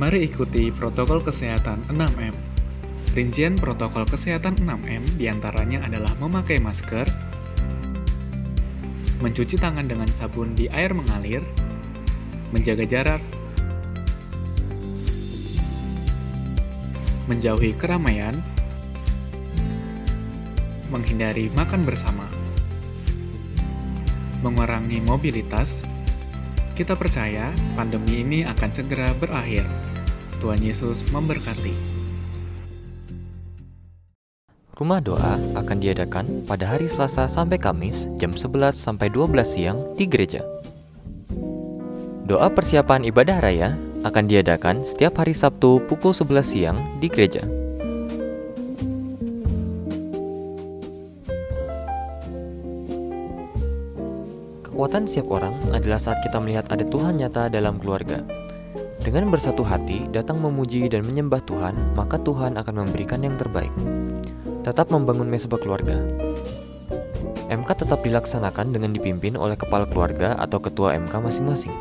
Mari ikuti protokol kesehatan 6M. Rincian protokol kesehatan 6M diantaranya adalah memakai masker, mencuci tangan dengan sabun di air mengalir, menjaga jarak, menjauhi keramaian, menghindari makan bersama, mengurangi mobilitas. Kita percaya pandemi ini akan segera berakhir. Tuhan Yesus memberkati. Rumah doa akan diadakan pada hari Selasa sampai Kamis jam 11 sampai 12 siang di gereja. Doa persiapan ibadah raya akan diadakan setiap hari Sabtu pukul 11 siang di gereja. Kekuatan setiap orang adalah saat kita melihat ada Tuhan nyata dalam keluarga. Dengan bersatu hati datang memuji dan menyembah Tuhan, maka Tuhan akan memberikan yang terbaik. Tetap membangun mesbah keluarga. MK tetap dilaksanakan dengan dipimpin oleh kepala keluarga atau ketua MK masing-masing.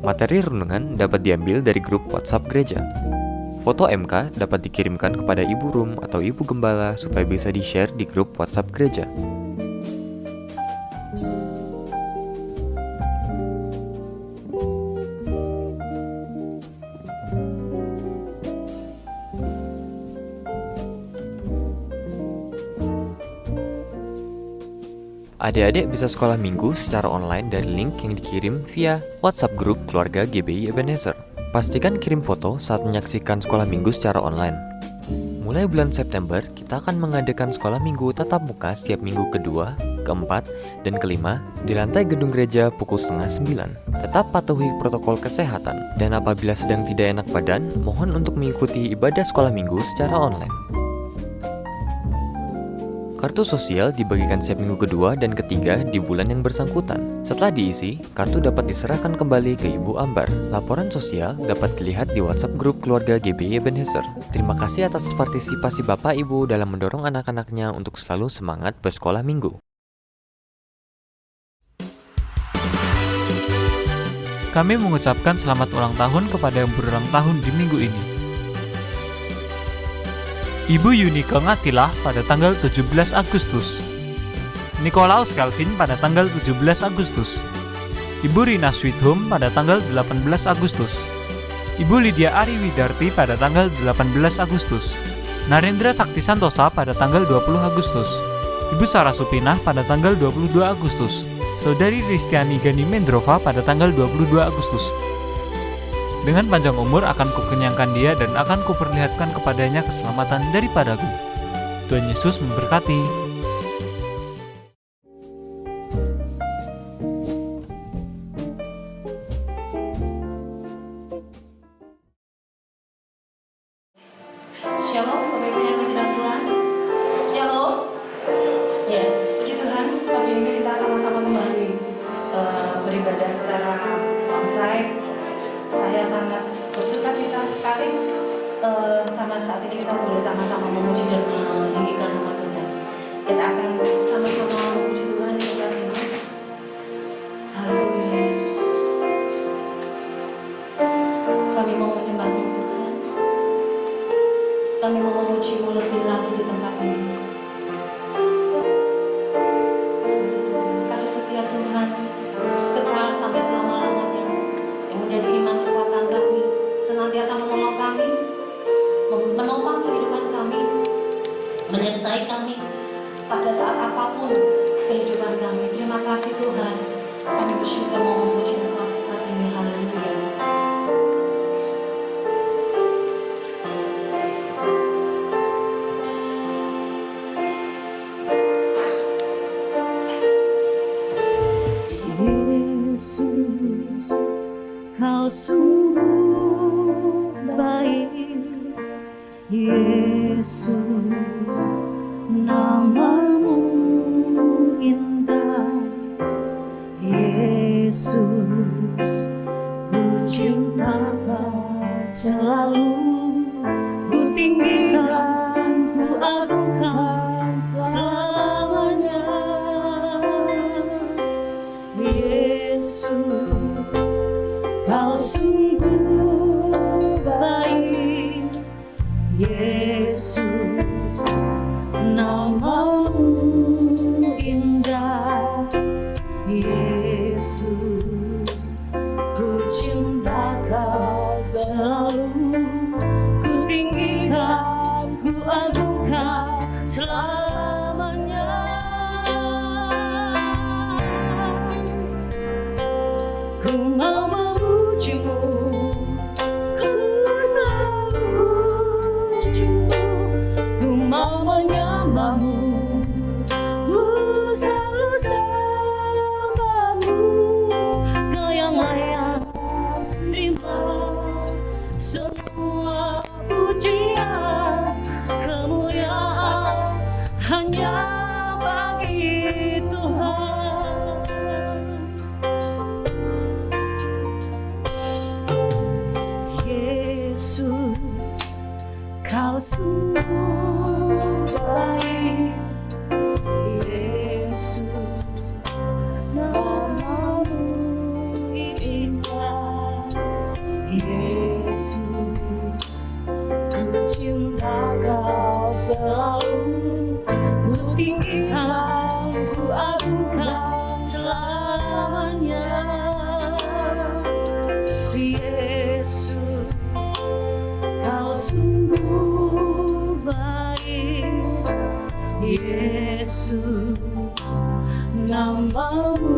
Materi renungan dapat diambil dari grup WhatsApp gereja. Foto MK dapat dikirimkan kepada Ibu Rum atau Ibu Gembala supaya bisa di-share di grup WhatsApp gereja. Adik-adik bisa sekolah minggu secara online dari link yang dikirim via WhatsApp grup keluarga GBI Ebenezer. Pastikan kirim foto saat menyaksikan sekolah minggu secara online. Mulai bulan September, kita akan mengadakan sekolah minggu tatap muka setiap minggu kedua, keempat, dan kelima di lantai gedung gereja pukul 8:30. Tetap patuhi protokol kesehatan, dan apabila sedang tidak enak badan, mohon untuk mengikuti ibadah sekolah minggu secara online. Kartu sosial dibagikan setiap minggu kedua dan ketiga di bulan yang bersangkutan. Setelah diisi, kartu dapat diserahkan kembali ke Ibu Ambar. Laporan sosial dapat dilihat di WhatsApp grup keluarga GBI Ebenezer. Terima kasih atas partisipasi Bapak Ibu dalam mendorong anak-anaknya untuk selalu semangat bersekolah minggu. Kami mengucapkan selamat ulang tahun kepada yang berulang tahun di minggu ini. Ibu Yunike Ngatilah pada tanggal 17 Agustus. Nikolaus Calvin pada tanggal 17 Agustus. Ibu Rina Sweethome pada tanggal 18 Agustus. Ibu Lydia Ari Widarti pada tanggal 18 Agustus. Narendra Sakti Santosa pada tanggal 20 Agustus. Ibu Sarah Supinah pada tanggal 22 Agustus. Saudari Ristiani Gani Mendrova pada tanggal 22 Agustus. Dengan panjang umur akan kukenyangkan dia dan akan kuperlihatkan kepadanya keselamatan daripadaku. Tuhan Yesus memberkati. Shalom, Bapak Ibu yang tidak Tuhan. Shalom. Ya, puji Tuhan, pagi ini kita sama-sama kembali beribadah secara onsite. Saya sangat bersuka cita sekali karena saat ini kita boleh sama-sama memuji dan meninggikan nama Tuhan. Kita akan sama-sama memuji Tuhan di tempat ini. Haleluya Yesus. Kami mau menyembah-Mu Tuhan. Kami mau memuji-Mu lebih lagi di tempat ini. Kasih setia Tuhan kekal sampai selama-lamanya, yang menjadi iman kekuatan kami, senantiasa menolong kami, menopang kehidupan kami, menyertai kami pada saat apapun kehidupan kami. Terima kasih Tuhan. Kami bersyukur mau memuji Engkau hari ini. Haleluya. Yesus, Kau sungguh baik. Yesus, nama-Mu indah. Yesus, ku cinta selalu, ku tinggikan, ku agungkan selamanya. Yesus, Kau sungguh Yesus, ku cinta Kau selalu, ku tinggikan, ku agungkan selamanya. Ku mau memujimu, ku selalu memujimu, ku mau menyembahmu, ku selalu sembahmu. Kau yang layak terima semua pujian, kemuliaan hanya bagi Tuhan. Yesus, Kau sungguh baik. Yesus, namamu indah. Yesus, ku cinta Kau selalu, ku tinggikan, ku agungkan selamanya. Yesus, Kau sungguh baik. Yesus, namamu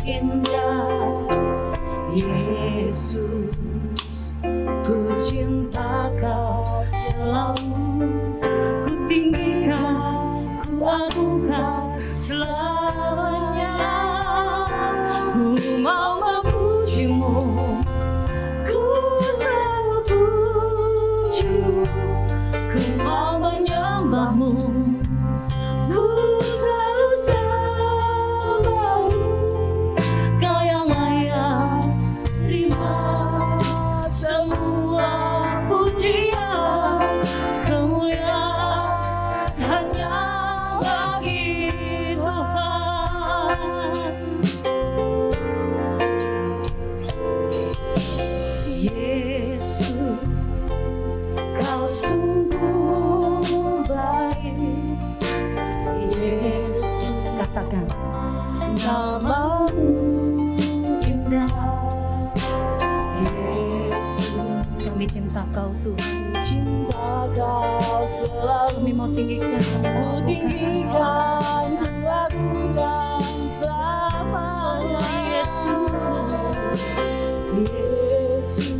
indah. Yesus, ku cinta Kau selalu, ku tinggikan, ku agungkan selamanya. Ku mau memujimu, ku selalu pujimu, ku mau menyembahmu, ku selalu sembahmu. Kau yang layak terima semua pujian, kemuliaan hanya bagi Tuhan. Yesus, Kau sungguh baik. Yesus, katakan namamu indah. Yesus, kami cinta Kau Tuhan, cinta Kau selalu. Kami mau tinggikan, ku tinggikan, ku agungkan selamanya. Yesus, Yesus,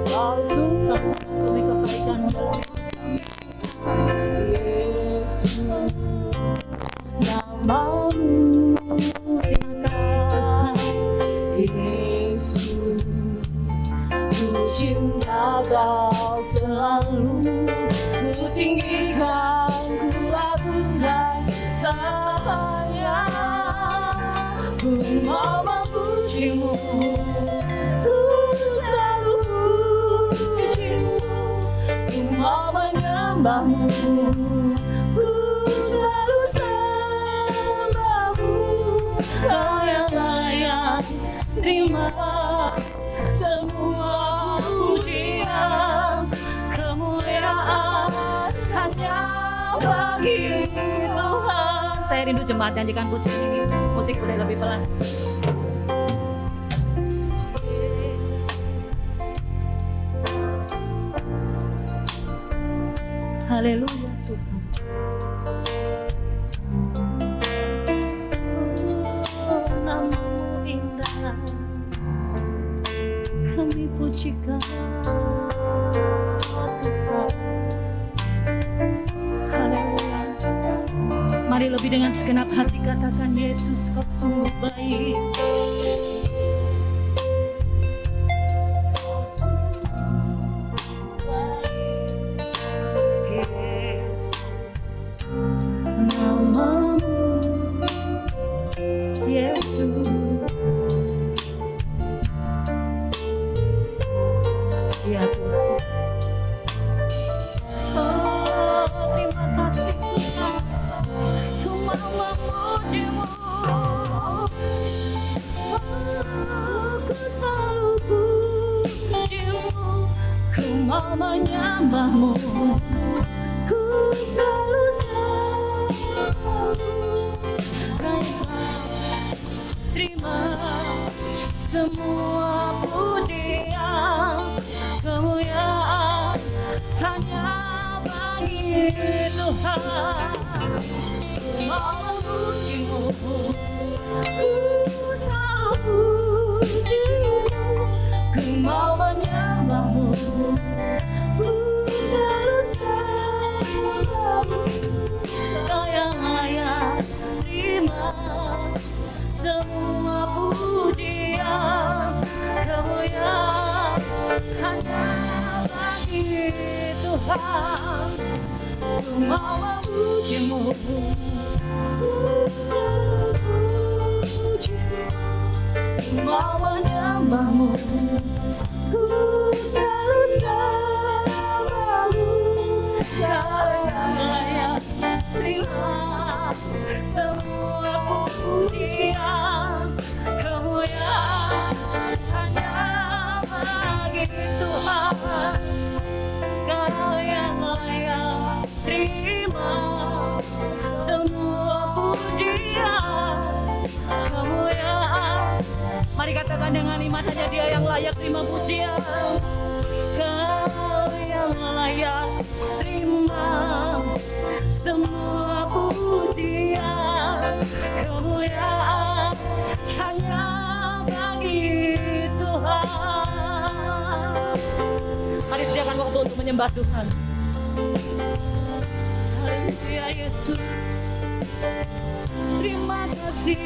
Kau sungguh kami kebaikan dalam Yesus, namamu. Terima kasih Tuhan. Yesus, ku cinta Kau selalu, ku tinggikan, ku agungkan selamanya. Ku mau memujimu, ku selalu pujimu, ku mau menyembahmu, ku selalu sembahmu. Kau yang layak terima semua pujian, kemuliaan hanya bagi Tuhan. Saya rindu jemaat nyanyikan pujian ini. Musik boleh lebih pelan. Haleluya Tuhan. Oh, namamu indah, kami pujikan Tuhan. Haleluya. Mari lebih dengan segenap hati katakan, Yesus Kau sungguh baik. Ya Tuhan. Oh, terima kasih Tuhan. Ku mau memujimu. Ku selalu pujimu. Ku mau menyembahmu. Ku selalu sembahmu. terima semua pujian, kemuliaan hanya bagi Tuhan. Mau pujimu, ku selalu pujimu, ku mau menyembahmu, ku selalu sembahmu. Kau yang layak terima semua pujian, kemuliaan hanya bagi Tuhan. Ku mau memujimu, ku mau menyembahmu, ku selalu sembahmu. Kau yang layak terima semua pujian, kemuliaan hanya bagi Tuhan. Kau yang layak terima semua pujian, kemuliaan. Mari katakan dengan iman, hanya Dia yang layak terima pujian. Kau yang layak terima semua pujian, kemuliaan hanya bagi Tuhan. Mari siapkan waktu untuk menyembah Tuhan. Haleluya Yesus, terima kasih.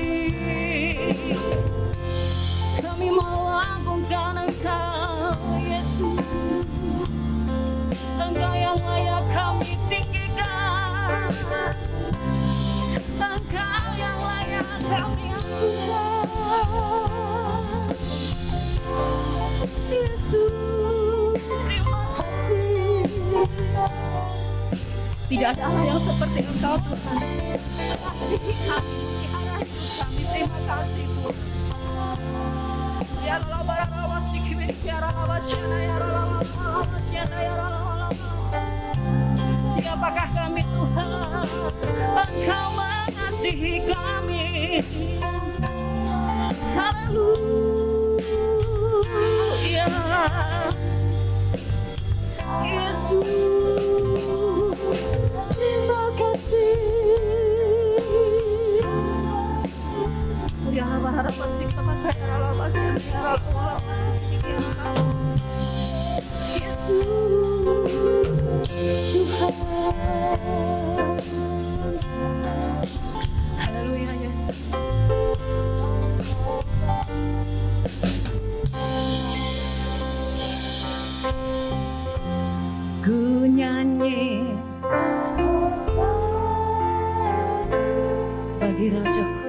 Kami mau agungkan Engkau Yesus, Engkau yang layak kami tinggikan, Engkau yang layak kami agungkan. Yesus, terima kasih. Tidak ada Allah yang seperti Engkau Tuhan. Kasih kami, pelihara kami, terima kasih Tuhan. Ya Allah, barang sikimi, ya Allah, syana, ya Allah, syana, ya Allah. Siapakah kami Tuhan? Engkau mengasihi kami. Haleluya. Yesus, terima kasih. Ya Allah, harapan sih kepada ya Allah, masih ya Allah, masih ya Allah. Yesus, Tuhan. Haleluya Yesus. Ku nyanyi bagi Rajaku,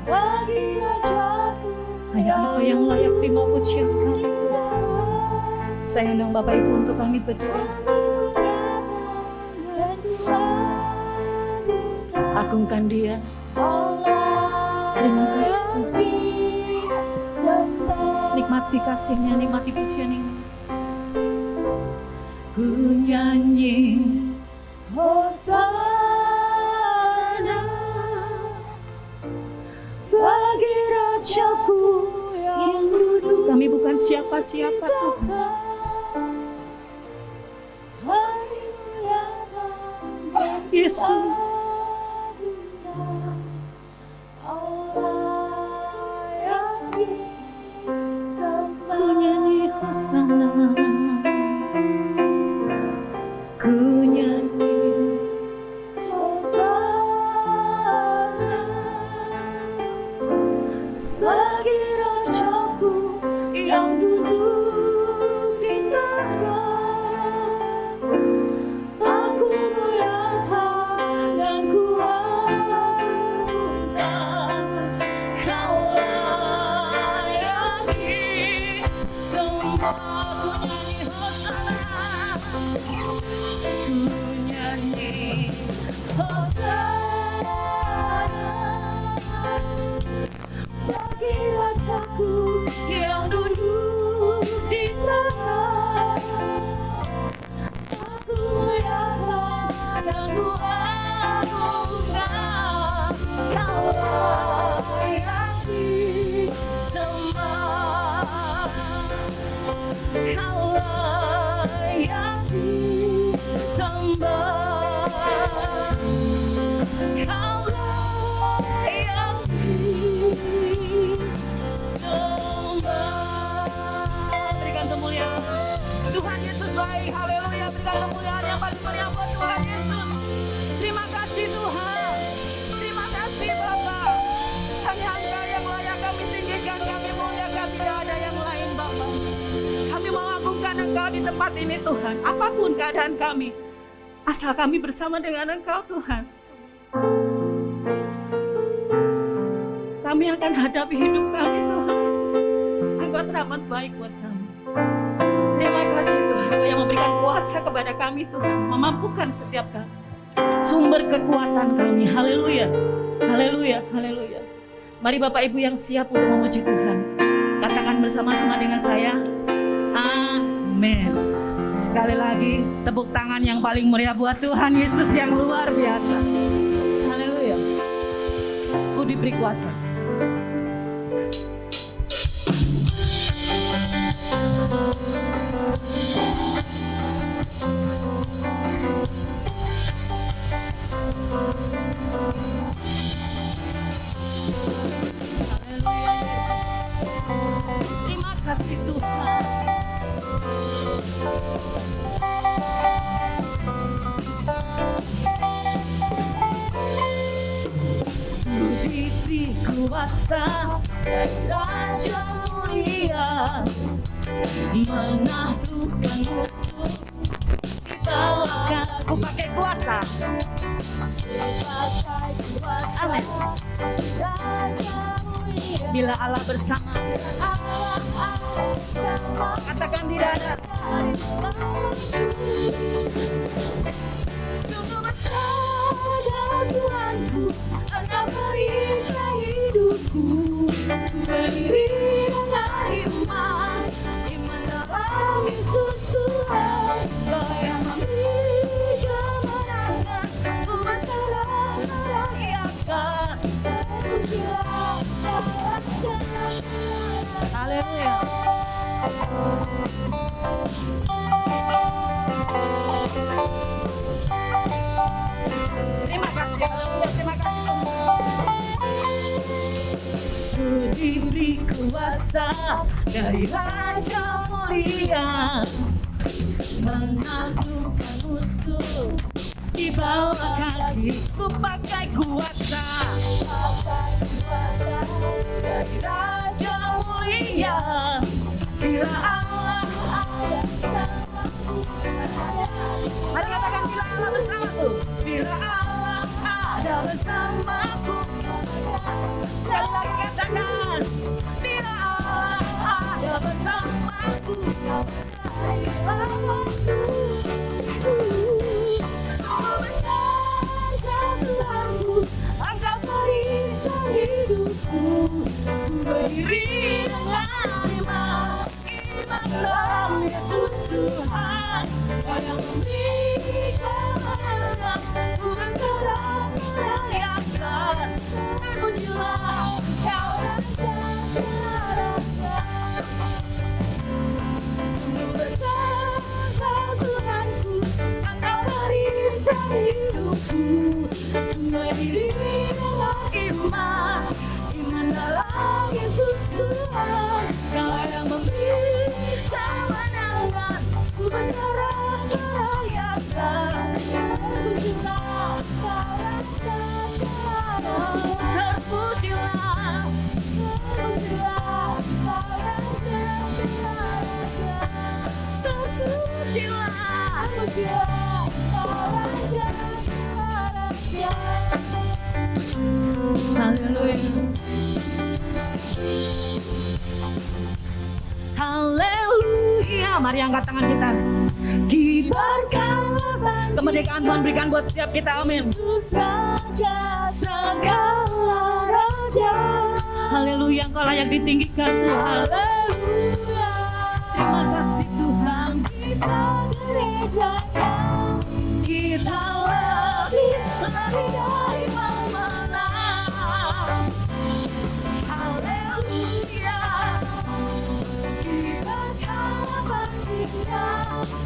bagi Rajaku, hanya Engkau yang layak terima pujian kami. Saya undang Bapak Ibu untuk kami berdoa. Agungkan Dia. Terima kasih Tuhan. Nikmati kasih-Nya, nikmati pujian ini. Ku nyanyi Hosana bagi Rajaku yang duduk. Kami bukan siapa-siapa Tuhan. Yesus, ku nyanyi Hosana, ku nyanyi Hosana bagi Rajaku yang duduk di tahta. Aku muliakan dan ku agungkan, Kau layani semua. Ku nyanyi Hosana, ku nyanyi Hosana bagi Rajaku yang duduk di tahta. Aku muliakan dan ku agungkan, Kau layani memberikan kemuliaan yang paling meriah buat Tuhan Yesus. Terima kasih Tuhan. Terima kasih Bapa. Hanya Engkau yang layak kami tinggikan, kami muliakan, tidak ada yang lain Bapa. Kami mengagungkan Engkau di tempat ini Tuhan. Apapun keadaan kami, asal kami bersama dengan Engkau Tuhan. Kami akan hadapi hidup kami Tuhan. Engkau teramat baik buat kami. Terima kasih Tuhan, Engkau yang memberikan kuasa kepada kami Tuhan, memampukan setiap kami. Sumber kekuatan kami. Haleluya. Haleluya. Haleluya. Mari Bapak Ibu yang siap untuk memuji Tuhan, katakan bersama-sama dengan saya, amin. Sekali lagi, tepuk tangan yang paling meriah buat Tuhan Yesus yang luar biasa. Haleluya. Ku diberi kuasa. Terima kasih Tuhan. Diberi kuasa dan Raja mulia menaklukkan musuh. Bawakan aku pakai kuasa. Amin. Bila Allah bersama, katakan tidak ada. Sungguh besar Tuhanku, Engkau perisai hidupku. Berdiri dengan iman, iman dalam Yesus Tuhan. Kau yang memberi kemenangan, ku berserah merayakan. Haleluya. Terima kasih, haleluya, terima kasih Tuhan. Ku diberi kuasa dari Raja mulia menaklukkan musuh. Di bawah kakiku pakai kuasa dari Raja mulia. Bila Allah ada bersamaku, mari katakan bila Allah bersamaku. Bila Allah ada bersamaku, sekali lagi katakan bila Allah ada bersamaku. Sungguh besar Tuhanku, Engkau perisai hidupku. Ku berdiri dengan iman, iman dalam Yesus Tuhan. Kau yang memberi kemenangan, ku berserah merayakan. Terpujilah Kau Raja. Sungguh besar Tuhanku, Engkau perisai hidupku. Ku berdiri dengan iman, iman dalam Yesus Tuhan. Kau yang memberi kemenangan, ku berserah merayakan. Terpujilah Kau Raja. Terpujilah, terpujilah Kau Raja. Terpujilah, terpujilah Kau Raja. Haleluya. Haleluya. Mari angkat tangan kita. Kibarkanlah kemerdekaan Tuhan berikan buat setiap kita. Amin. Yesus Raja segala raja. Haleluya. Engkau layak ditinggikan Tuhan. Haleluya. Terima kasih Tuhan. Kita gerejanya, kita lebih dari pemenang. Haleluya. Kibarkanlah bangsa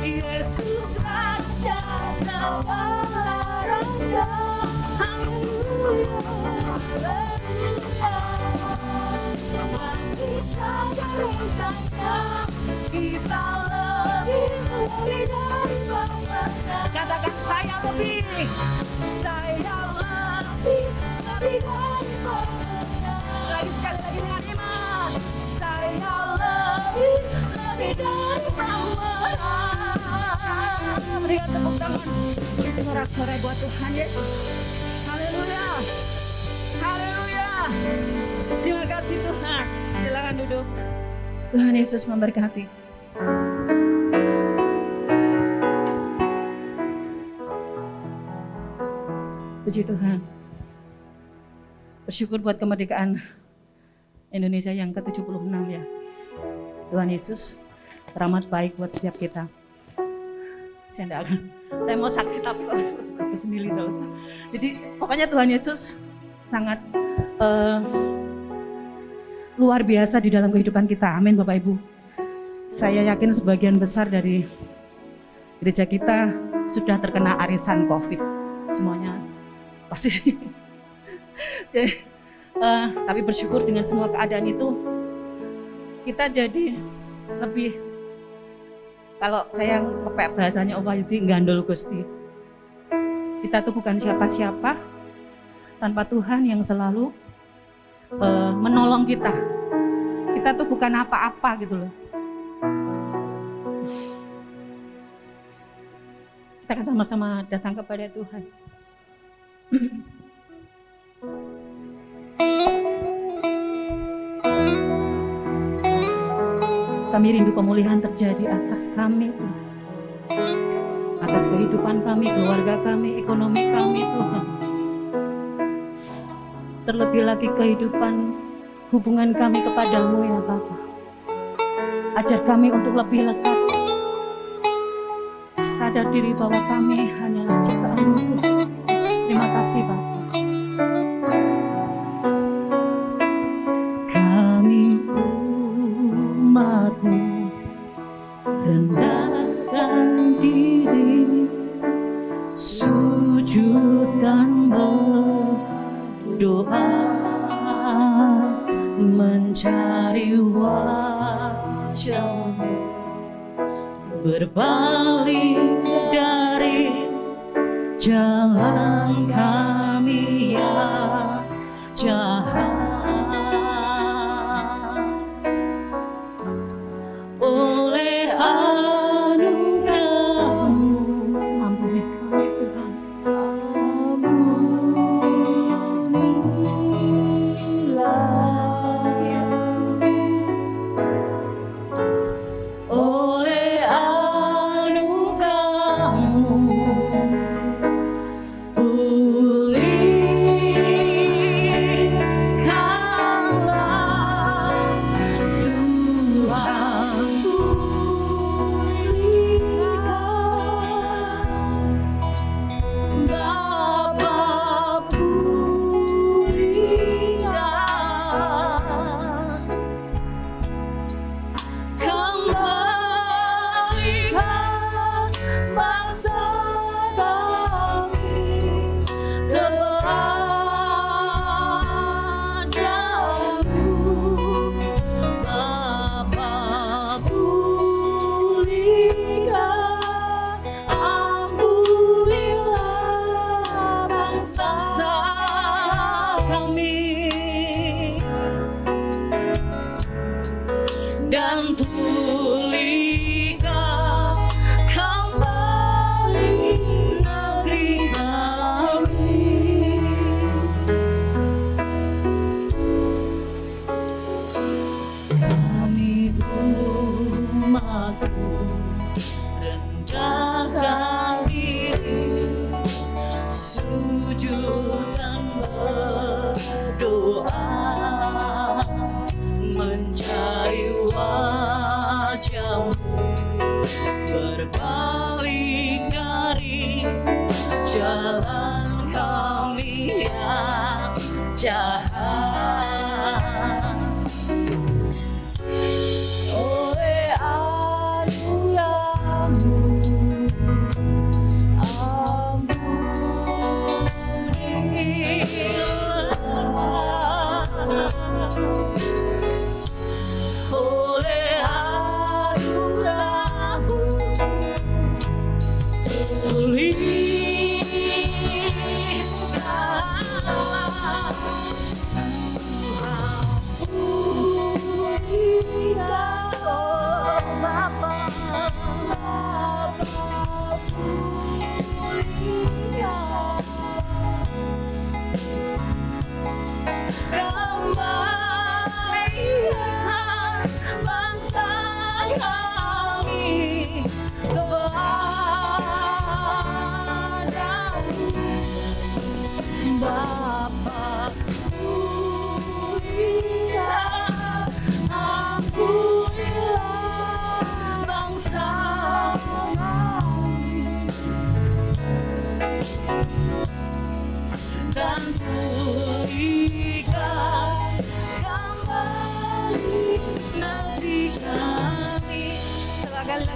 Yesus Raja segala raja. Haleluya. Kita gerejanya, kita lebih dari pemenang. lebih, saya lebih dari lagi sekali lagi dengan iman, saya lebih dari berikan tepuk tangan sorak-sorai buat Tuhan Yesus. Haleluya, haleluya. Terima kasih Tuhan. Silakan duduk. Tuhan Yesus memberkati. Puji Tuhan. Bersyukur buat kemerdekaan Indonesia yang ke-76 ya. Tuhan Yesus teramat baik buat setiap kita. Saya mau saksi tapi kok bersembili terus. Jadi pokoknya Tuhan Yesus sangat luar biasa di dalam kehidupan kita. Amin Bapak Ibu. Saya yakin sebagian besar dari gereja kita sudah terkena arisan COVID. Semuanya pasti. Tapi bersyukur dengan semua keadaan itu kita jadi lebih, kalau saya kepek bahasanya Allah itu gandol Gusti. Kita tuh bukan siapa-siapa tanpa Tuhan yang selalu menolong kita. Kita tuh bukan apa-apa gitu loh. Kita akan sama-sama datang kepada Tuhan. Kami rindu pemulihan terjadi atas kami, atas kehidupan kami, keluarga kami, ekonomi kami, Tuhan. Terlebih lagi kehidupan hubungan kami kepadamu ya Bapa. Ajar kami untuk lebih lekat, sadar diri bahwa kami hanyalah ciptaan-Mu Tuhan. Yesus, terima kasih Bapa. Rendahkan diri, sujud dan berdoa, mencari wajah-Mu, berbalik dari jalan kami yang jahat. Oleh anugerah-Mu, ampuni kami Tuhan. Ampunilah Yesus. Oleh anugerah-Mu, pulihkan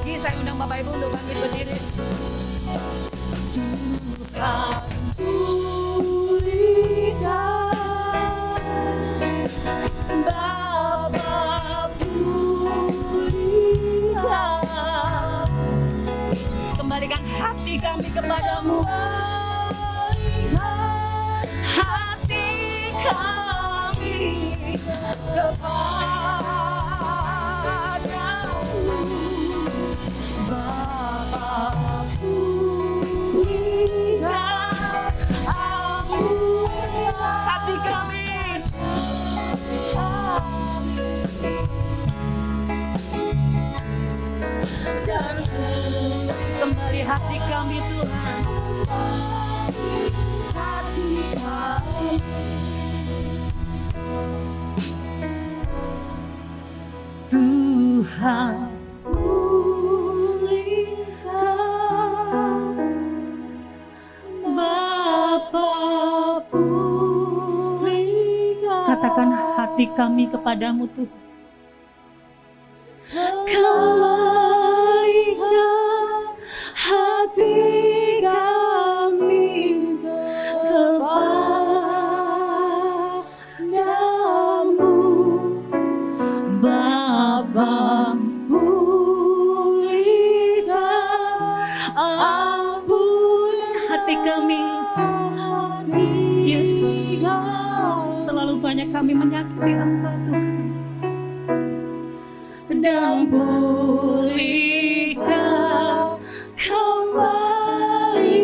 lagi saya undang Bapak Ibu untuk bangkit berdiri. Tuhan pulihkan, Bapa pulihkan, kembalikan hati kami kepadamu, hati kami kepadamu, Bapa pulihkan, hati kami, dan kembali hati kami Tuhan, hati kami. Tuhan pulihkan, Bapa pulihkan. Katakan hati kami kepadamu Tuhan. Kembalikan hati kami kepadamu, Bapa pulihkan, ampun hati kami, Yesus. Terlalu banyak kami menyakiti Engkau Tuhan, dan pulihkan kembali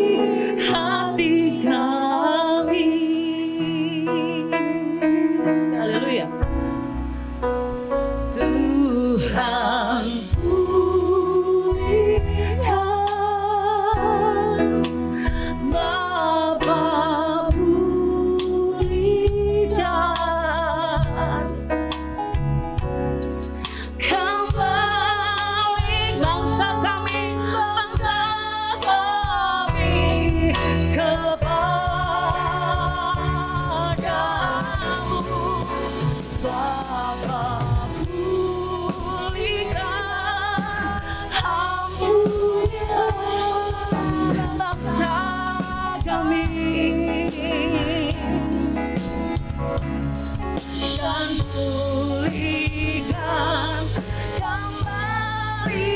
hati kami. Haleluya. Tuhan pulihkan, Bapa pulihkan, kembali bangsa kami kepadamu, Bapa pulihkan, ampunilah bangsa kami, dan pulihkan kembali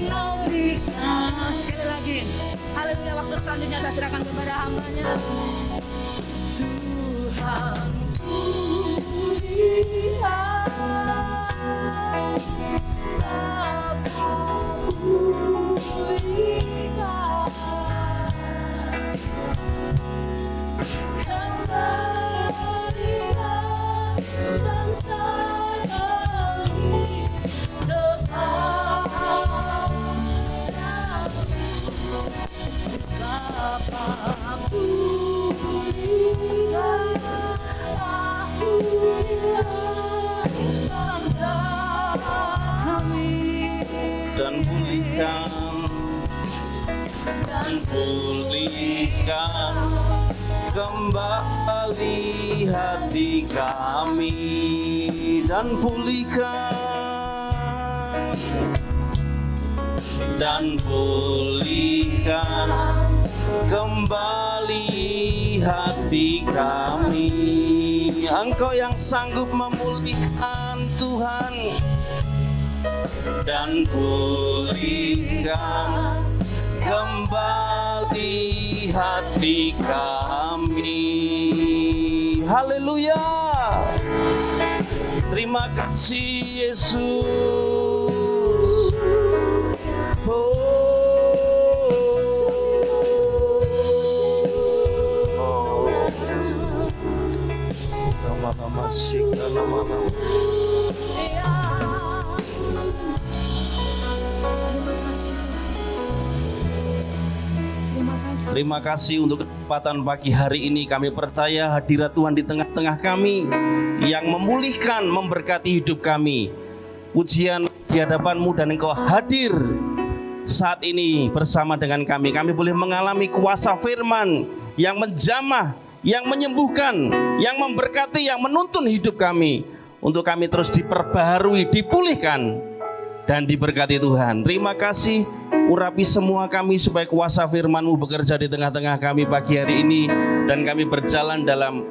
negeri kami. Sekali lagi, haleluya. Waktu selanjutnya saya serahkan kepada hamba-Nya. Tuhan pulihkan, Bapa pulihkan, kembalikan bangsa kami kepadamu, Bapa pulihkan, ampunilah bangsa kami, dan pulihkan kembali hati kami, dan pulihkan kembali hati kami. Engkau yang sanggup memulihkan Tuhan, dan pulihkan kembali hati kami. Haleluya. Terima kasih Yesus. Terima kasih untuk kesempatan pagi hari ini. Kami percaya hadirat Tuhan di tengah-tengah kami yang memulihkan, memberkati hidup kami. Pujian di hadapan-Mu dan Engkau hadir saat ini bersama dengan kami. Kami boleh mengalami kuasa firman yang menjamah, yang menyembuhkan, yang memberkati, yang menuntun hidup kami. Untuk kami terus diperbaharui, dipulihkan dan diberkati Tuhan. Terima kasih, urapi semua kami supaya kuasa firman-Mu bekerja di tengah-tengah kami pagi hari ini, dan kami berjalan dalam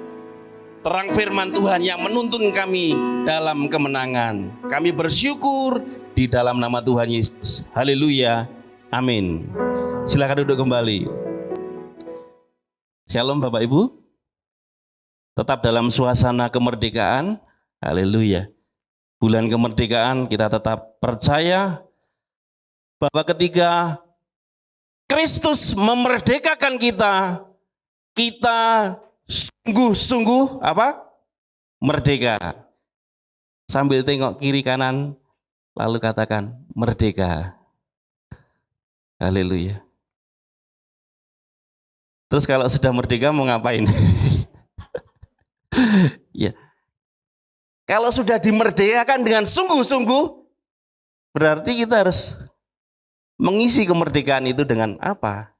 terang firman Tuhan yang menuntun kami dalam kemenangan. Kami bersyukur di dalam nama Tuhan Yesus. Haleluya. Amin. Silakan duduk kembali. Shalom Bapak Ibu. Tetap dalam suasana kemerdekaan. Haleluya. Bulan kemerdekaan kita tetap percaya bahwa ketika Kristus memerdekakan kita, kita sungguh-sungguh merdeka. Sambil tengok kiri kanan, lalu katakan merdeka. Haleluya. Terus kalau sudah merdeka mau ngapain? Ya. Kalau sudah dimerdekakan dengan sungguh-sungguh, berarti kita harus mengisi kemerdekaan itu dengan apa?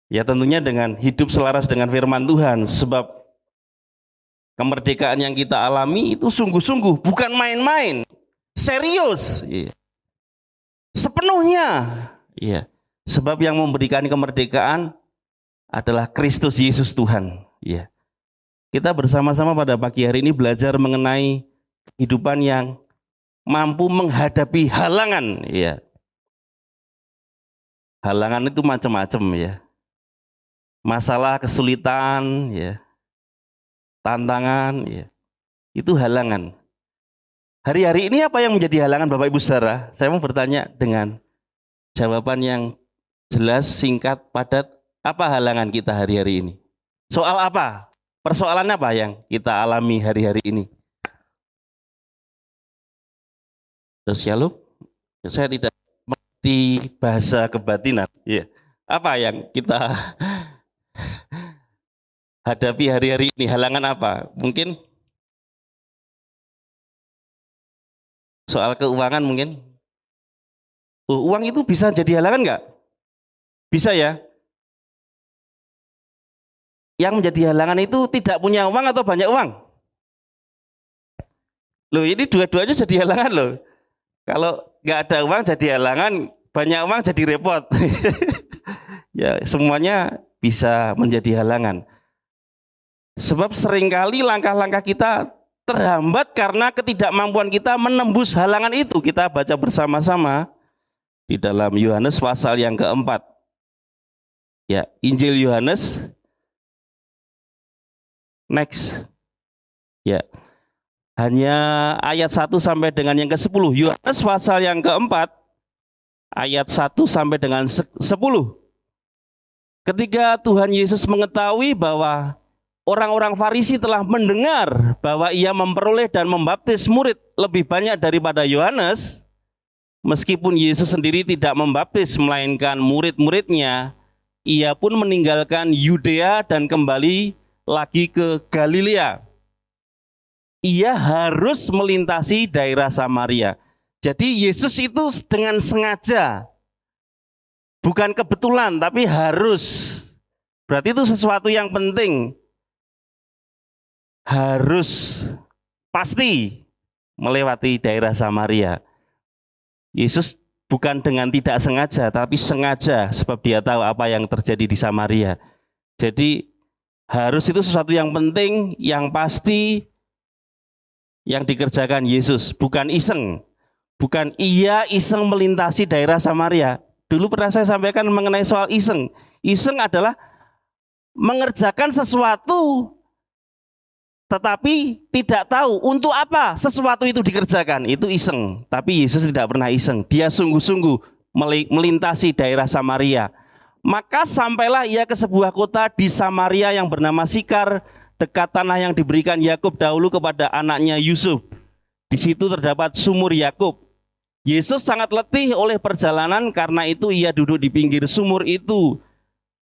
Ya tentunya dengan hidup selaras dengan firman Tuhan, sebab kemerdekaan yang kita alami itu sungguh-sungguh, bukan main-main, serius, sepenuhnya. Ya. Sebab yang memberikan kemerdekaan adalah Kristus Yesus Tuhan. Ya. Kita bersama-sama pada pagi hari ini belajar mengenai kehidupan yang mampu menghadapi halangan. Ya. Halangan itu macam-macam ya. Masalah, kesulitan, ya, tantangan, ya, itu halangan. Hari-hari ini apa yang menjadi halangan Bapak Ibu Saudara? Saya mau bertanya dengan jawaban yang jelas, singkat, padat. Apa halangan kita hari-hari ini? Soal apa? Persoalan apa yang kita alami hari-hari ini? Terus shalom, saya tidak mengerti bahasa kebatinan. Ya. Apa yang kita hadapi hari-hari ini? Halangan apa? Mungkin soal keuangan mungkin. Uang itu bisa jadi halangan nggak? Bisa ya? Yang menjadi halangan itu tidak punya uang atau banyak uang? Loh, ini dua-duanya jadi halangan loh. Kalau nggak ada uang jadi halangan, banyak uang jadi repot. Ya, semuanya bisa menjadi halangan. Sebab seringkali langkah-langkah kita terhambat karena ketidakmampuan kita menembus halangan itu. Kita baca bersama-sama di dalam Yohanes pasal yang keempat. Ya, Injil Yohanes. Next. Ya. Hanya ayat 1 sampai dengan yang ke-10. Yohanes pasal yang keempat, ayat 1 sampai dengan 10. Ketika Tuhan Yesus mengetahui bahwa orang-orang Farisi telah mendengar bahwa ia memperoleh dan membaptis murid lebih banyak daripada Yohanes, meskipun Yesus sendiri tidak membaptis melainkan murid-muridnya, ia pun meninggalkan Yudea dan kembali lagi ke Galilea. Ia harus melintasi daerah Samaria. Jadi Yesus itu dengan sengaja, bukan kebetulan, tapi harus. Berarti itu sesuatu yang penting. Harus, pasti melewati daerah Samaria. Yesus bukan dengan tidak sengaja, tapi sengaja, sebab dia tahu apa yang terjadi di Samaria. Jadi harus itu sesuatu yang penting, yang pasti, yang dikerjakan Yesus, bukan iseng. Bukan ia iseng melintasi daerah Samaria. Dulu pernah saya sampaikan mengenai soal iseng. Iseng adalah mengerjakan sesuatu tetapi tidak tahu untuk apa sesuatu itu dikerjakan. Itu iseng. Tapi Yesus tidak pernah iseng. Dia sungguh-sungguh melintasi daerah Samaria. Maka sampailah ia ke sebuah kota di Samaria yang bernama Sikar, dekat tanah yang diberikan Yakub dahulu kepada anaknya Yusuf. Di situ terdapat sumur Yakub. Yesus sangat letih oleh perjalanan, karena itu ia duduk di pinggir sumur itu.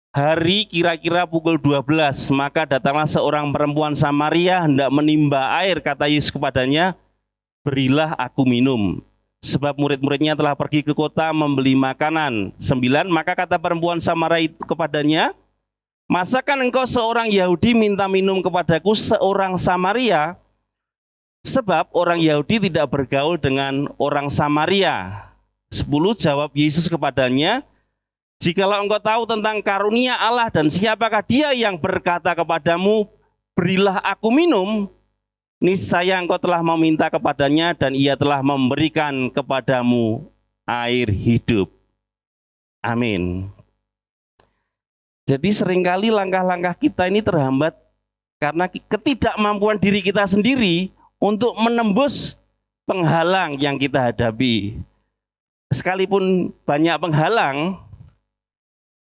Hari kira-kira pukul 12, maka datanglah seorang perempuan Samaria hendak menimba air. Kata Yesus kepadanya, berilah aku minum. Sebab murid-muridnya telah pergi ke kota membeli makanan. 9, maka kata perempuan Samaria itu kepadanya, masakan engkau seorang Yahudi minta minum kepadaku seorang Samaria? Sebab orang Yahudi tidak bergaul dengan orang Samaria. 10 jawab Yesus kepadanya, jikalau engkau tahu tentang karunia Allah dan siapakah dia yang berkata kepadamu, berilah aku minum, niscaya engkau telah meminta kepadanya dan ia telah memberikan kepadamu air hidup. Amin. Jadi seringkali langkah-langkah kita ini terhambat karena ketidakmampuan diri kita sendiri untuk menembus penghalang yang kita hadapi. Sekalipun banyak penghalang,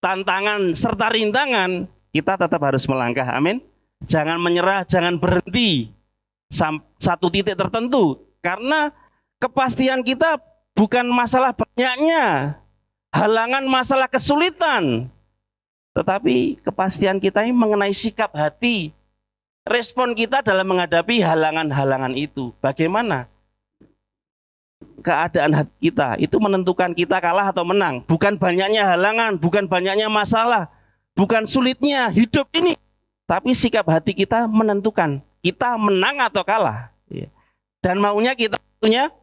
tantangan serta rintangan, kita tetap harus melangkah. Amin. Jangan menyerah, jangan berhenti satu titik tertentu, karena kepastian kita bukan masalah banyaknya halangan, masalah kesulitan, tetapi kepastian kita ini mengenai sikap hati, respon kita dalam menghadapi halangan-halangan itu. Bagaimana keadaan hati kita itu menentukan kita kalah atau menang. Bukan banyaknya halangan, bukan banyaknya masalah, bukan sulitnya hidup ini, tapi sikap hati kita menentukan kita menang atau kalah. Dan maunya kita punya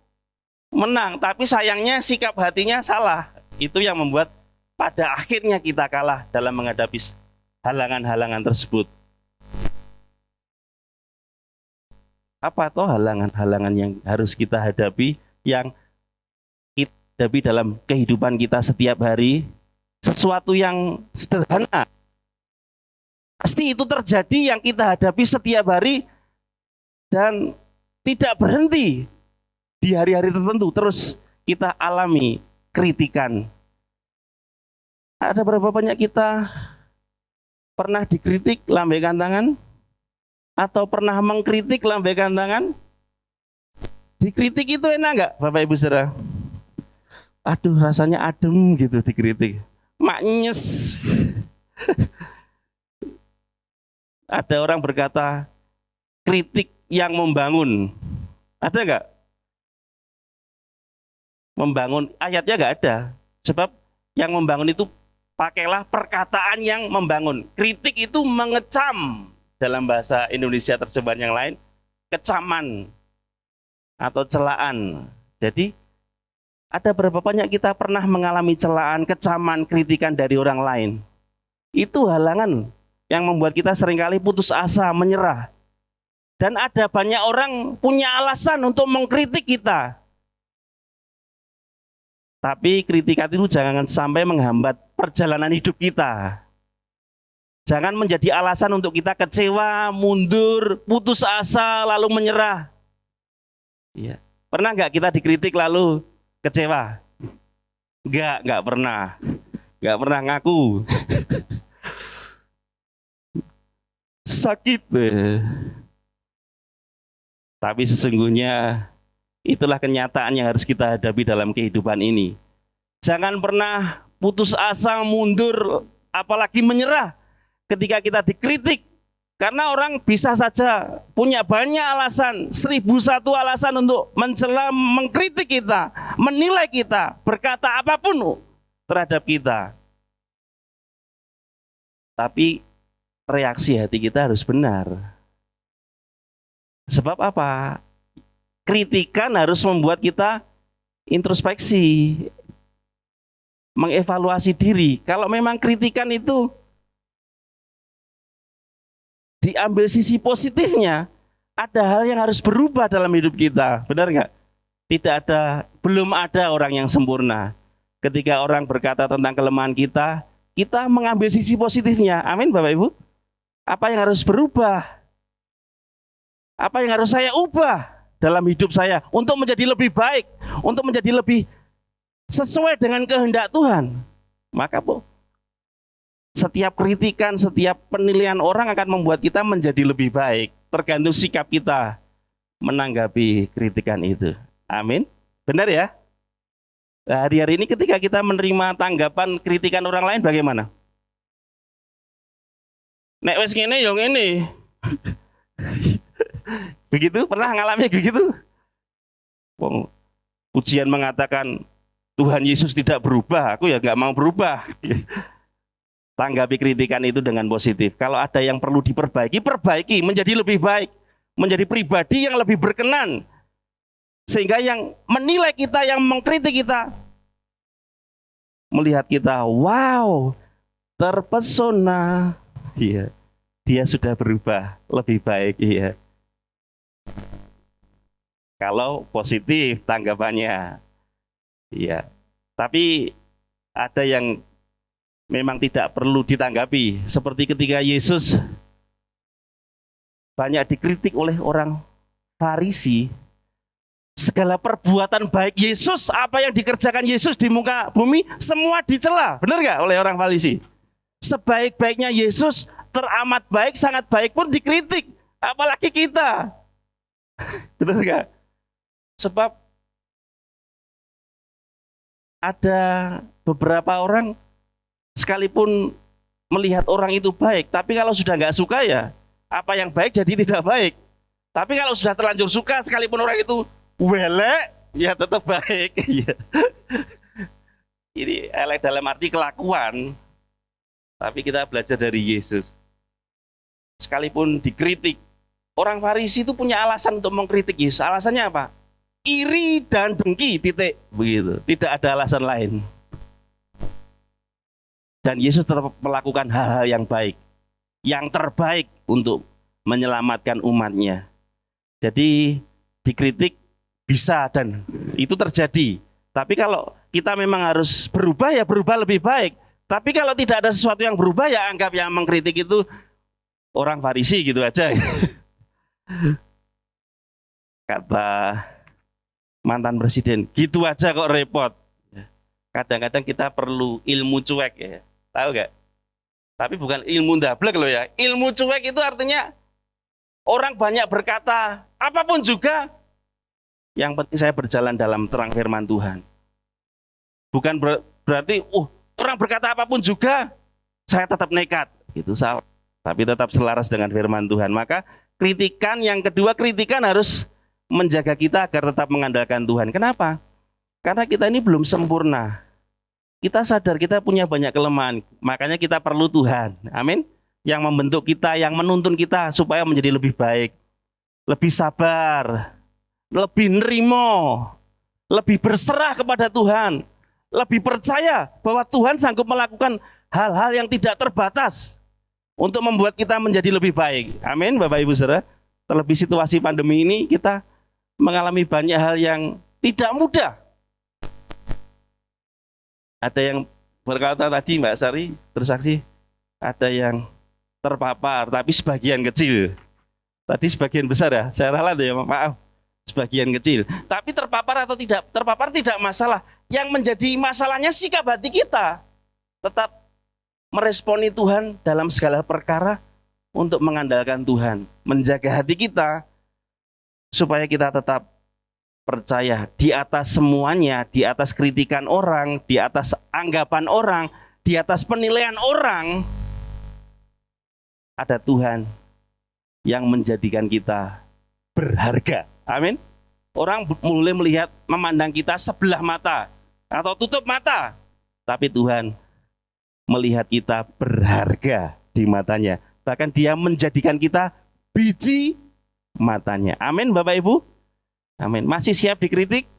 menang, tapi sayangnya sikap hatinya salah. Itu yang membuat pada akhirnya kita kalah dalam menghadapi halangan-halangan tersebut. Apa toh halangan-halangan yang harus kita hadapi, yang kita hadapi dalam kehidupan kita setiap hari? Sesuatu yang sederhana, pasti itu terjadi yang kita hadapi setiap hari dan tidak berhenti di hari-hari tertentu. Terus kita alami kritikan. Ada berapa banyak kita pernah dikritik, lambaikan tangan? Atau pernah mengkritik, lambaikan tangan? Dikritik itu enak nggak, Bapak Ibu Saudara? Aduh, rasanya adem gitu dikritik. Maknyes. Ada orang berkata, kritik yang membangun. Ada nggak? Membangun, ayatnya nggak ada. Sebab yang membangun itu pakailah perkataan yang membangun. Kritik itu mengecam. Dalam bahasa Indonesia terjemahan yang lain, kecaman atau celaan. Jadi ada berapa banyak kita pernah mengalami celaan, kecaman, kritikan dari orang lain. Itu halangan yang membuat kita seringkali putus asa, menyerah. Dan ada banyak orang punya alasan untuk mengkritik kita. Tapi kritikan itu jangan sampai menghambat perjalanan hidup kita. Jangan menjadi alasan untuk kita kecewa, mundur, putus asa, lalu menyerah. Ya. Pernah nggak kita dikritik lalu kecewa? Nggak pernah. Nggak pernah ngaku. Sakit. Tapi sesungguhnya itulah kenyataan yang harus kita hadapi dalam kehidupan ini. Jangan pernah putus asa, mundur, apalagi menyerah ketika kita dikritik. Karena orang bisa saja punya banyak alasan, 1001 alasan untuk mencela, mengkritik kita, menilai kita, berkata apapun terhadap kita. Tapi reaksi hati kita harus benar. Sebab apa? Kritikan harus membuat kita introspeksi, mengevaluasi diri. Kalau memang kritikan itu diambil sisi positifnya, ada hal yang harus berubah dalam hidup kita. Benar nggak? Belum ada orang yang sempurna. Ketika orang berkata tentang kelemahan kita, kita mengambil sisi positifnya. Amin, Bapak Ibu. Apa yang harus berubah? Apa yang harus saya ubah dalam hidup saya untuk menjadi lebih baik, untuk menjadi lebih sesuai dengan kehendak Tuhan? Maka setiap kritikan, setiap penilaian orang akan membuat kita menjadi lebih baik. Tergantung sikap kita menanggapi kritikan itu. Amin. Benar ya? Nah, hari-hari ini ketika kita menerima tanggapan kritikan orang lain bagaimana? Nek wes ngene yo ngene. Begitu? Pernah ngalami begitu? Ujian mengatakan Tuhan Yesus tidak berubah, aku ya nggak mau berubah. Tanggapi kritikan itu dengan positif. Kalau ada yang perlu diperbaiki, perbaiki menjadi lebih baik. menjadi pribadi yang lebih berkenan. Sehingga yang menilai kita, yang mengkritik kita, melihat kita, wow, terpesona. Iya, dia sudah berubah lebih baik. Iya. Kalau positif tanggapannya. Iya. Tapi ada yang memang tidak perlu ditanggapi. Seperti ketika Yesus banyak dikritik oleh orang Farisi. Segala perbuatan baik Yesus, apa yang dikerjakan Yesus di muka bumi, semua dicela. Benar nggak oleh orang Farisi? Sebaik-baiknya Yesus, teramat baik, sangat baik pun dikritik. Apalagi kita. Benar nggak? Sebab ada beberapa orang sekalipun melihat orang itu baik, tapi kalau sudah nggak suka ya, apa yang baik jadi tidak baik. Tapi kalau sudah terlanjur suka, sekalipun orang itu welek, ya tetap baik. Ini elek dalam arti kelakuan. Tapi kita belajar dari Yesus. Sekalipun dikritik, orang Farisi itu punya alasan untuk mengkritik Yesus. Alasannya apa? Iri dan dengki, titik. Begitu. Tidak ada alasan lain. Dan Yesus tetap melakukan hal-hal yang baik, yang terbaik untuk menyelamatkan umatnya. Jadi dikritik bisa dan itu terjadi. Tapi kalau kita memang harus berubah, ya berubah lebih baik. Tapi kalau tidak ada sesuatu yang berubah, ya anggap yang mengkritik itu orang Farisi gitu aja. Kata mantan presiden, gitu aja kok repot. Kadang-kadang kita perlu ilmu cuek ya. Tahu gak? Tapi bukan ilmu ndablek loh ya. Ilmu cuek itu artinya orang banyak berkata apapun juga, yang penting saya berjalan dalam terang firman Tuhan. Bukan berarti orang berkata apapun juga saya tetap nekat. Itu salah. Tapi tetap selaras dengan firman Tuhan. Maka kritikan yang kedua, kritikan harus menjaga kita agar tetap mengandalkan Tuhan. Kenapa? Karena kita ini belum sempurna. Kita sadar kita punya banyak kelemahan. Makanya kita perlu Tuhan. Amin. Yang membentuk kita, yang menuntun kita supaya menjadi lebih baik. Lebih sabar. Lebih nerimo. Lebih berserah kepada Tuhan. Lebih percaya bahwa Tuhan sanggup melakukan hal-hal yang tidak terbatas untuk membuat kita menjadi lebih baik. Amin, Bapak Ibu Saudara. Terlebih situasi pandemi ini kita mengalami banyak hal yang tidak mudah. Ada yang berkata tadi Mbak Sari bersaksi, ada yang terpapar tapi sebagian kecil. Tadi sebagian besar ya, saya ralat ya, maaf. Sebagian kecil. Tapi terpapar atau tidak terpapar tidak masalah. Yang menjadi masalahnya sikap hati kita. Tetap meresponi Tuhan dalam segala perkara untuk mengandalkan Tuhan. Menjaga hati kita supaya kita tetap percaya di atas semuanya, di atas kritikan orang, di atas anggapan orang, di atas penilaian orang, ada Tuhan yang menjadikan kita berharga. Amin. Orang mulai melihat, memandang kita sebelah mata atau tutup mata, tapi Tuhan melihat kita berharga di matanya. Bahkan Dia menjadikan kita biji matanya. Amin, Bapak Ibu. Amin. Masih siap dikritik?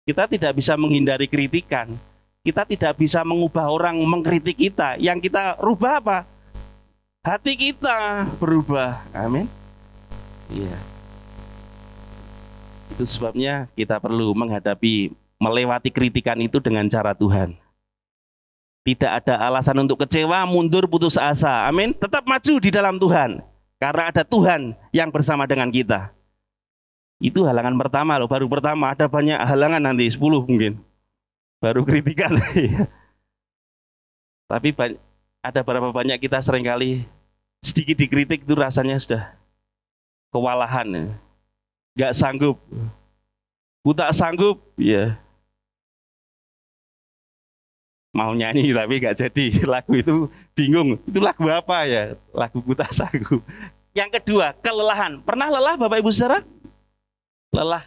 Kita tidak bisa menghindari kritikan. Kita tidak bisa mengubah orang mengkritik kita. Yang kita rubah apa? Hati kita berubah. Amin. Iya. Itu sebabnya kita perlu melewati kritikan itu dengan cara Tuhan. Tidak ada alasan untuk kecewa, mundur, putus asa. Amin. Tetap maju di dalam Tuhan. Karena ada Tuhan yang bersama dengan kita. Itu halangan pertama loh, baru pertama. Ada banyak halangan nanti, 10 mungkin. Baru kritikan. Tapi ada berapa banyak kita seringkali sedikit dikritik itu rasanya sudah kewalahan. Gak sanggup. Ku tak sanggup, ya. Mau nyanyi tapi gak jadi. Lagu itu bingung. Itu lagu apa ya? Lagu ku tak sanggup. Yang kedua, kelelahan. Pernah lelah Bapak Ibu Saudara? Lelah.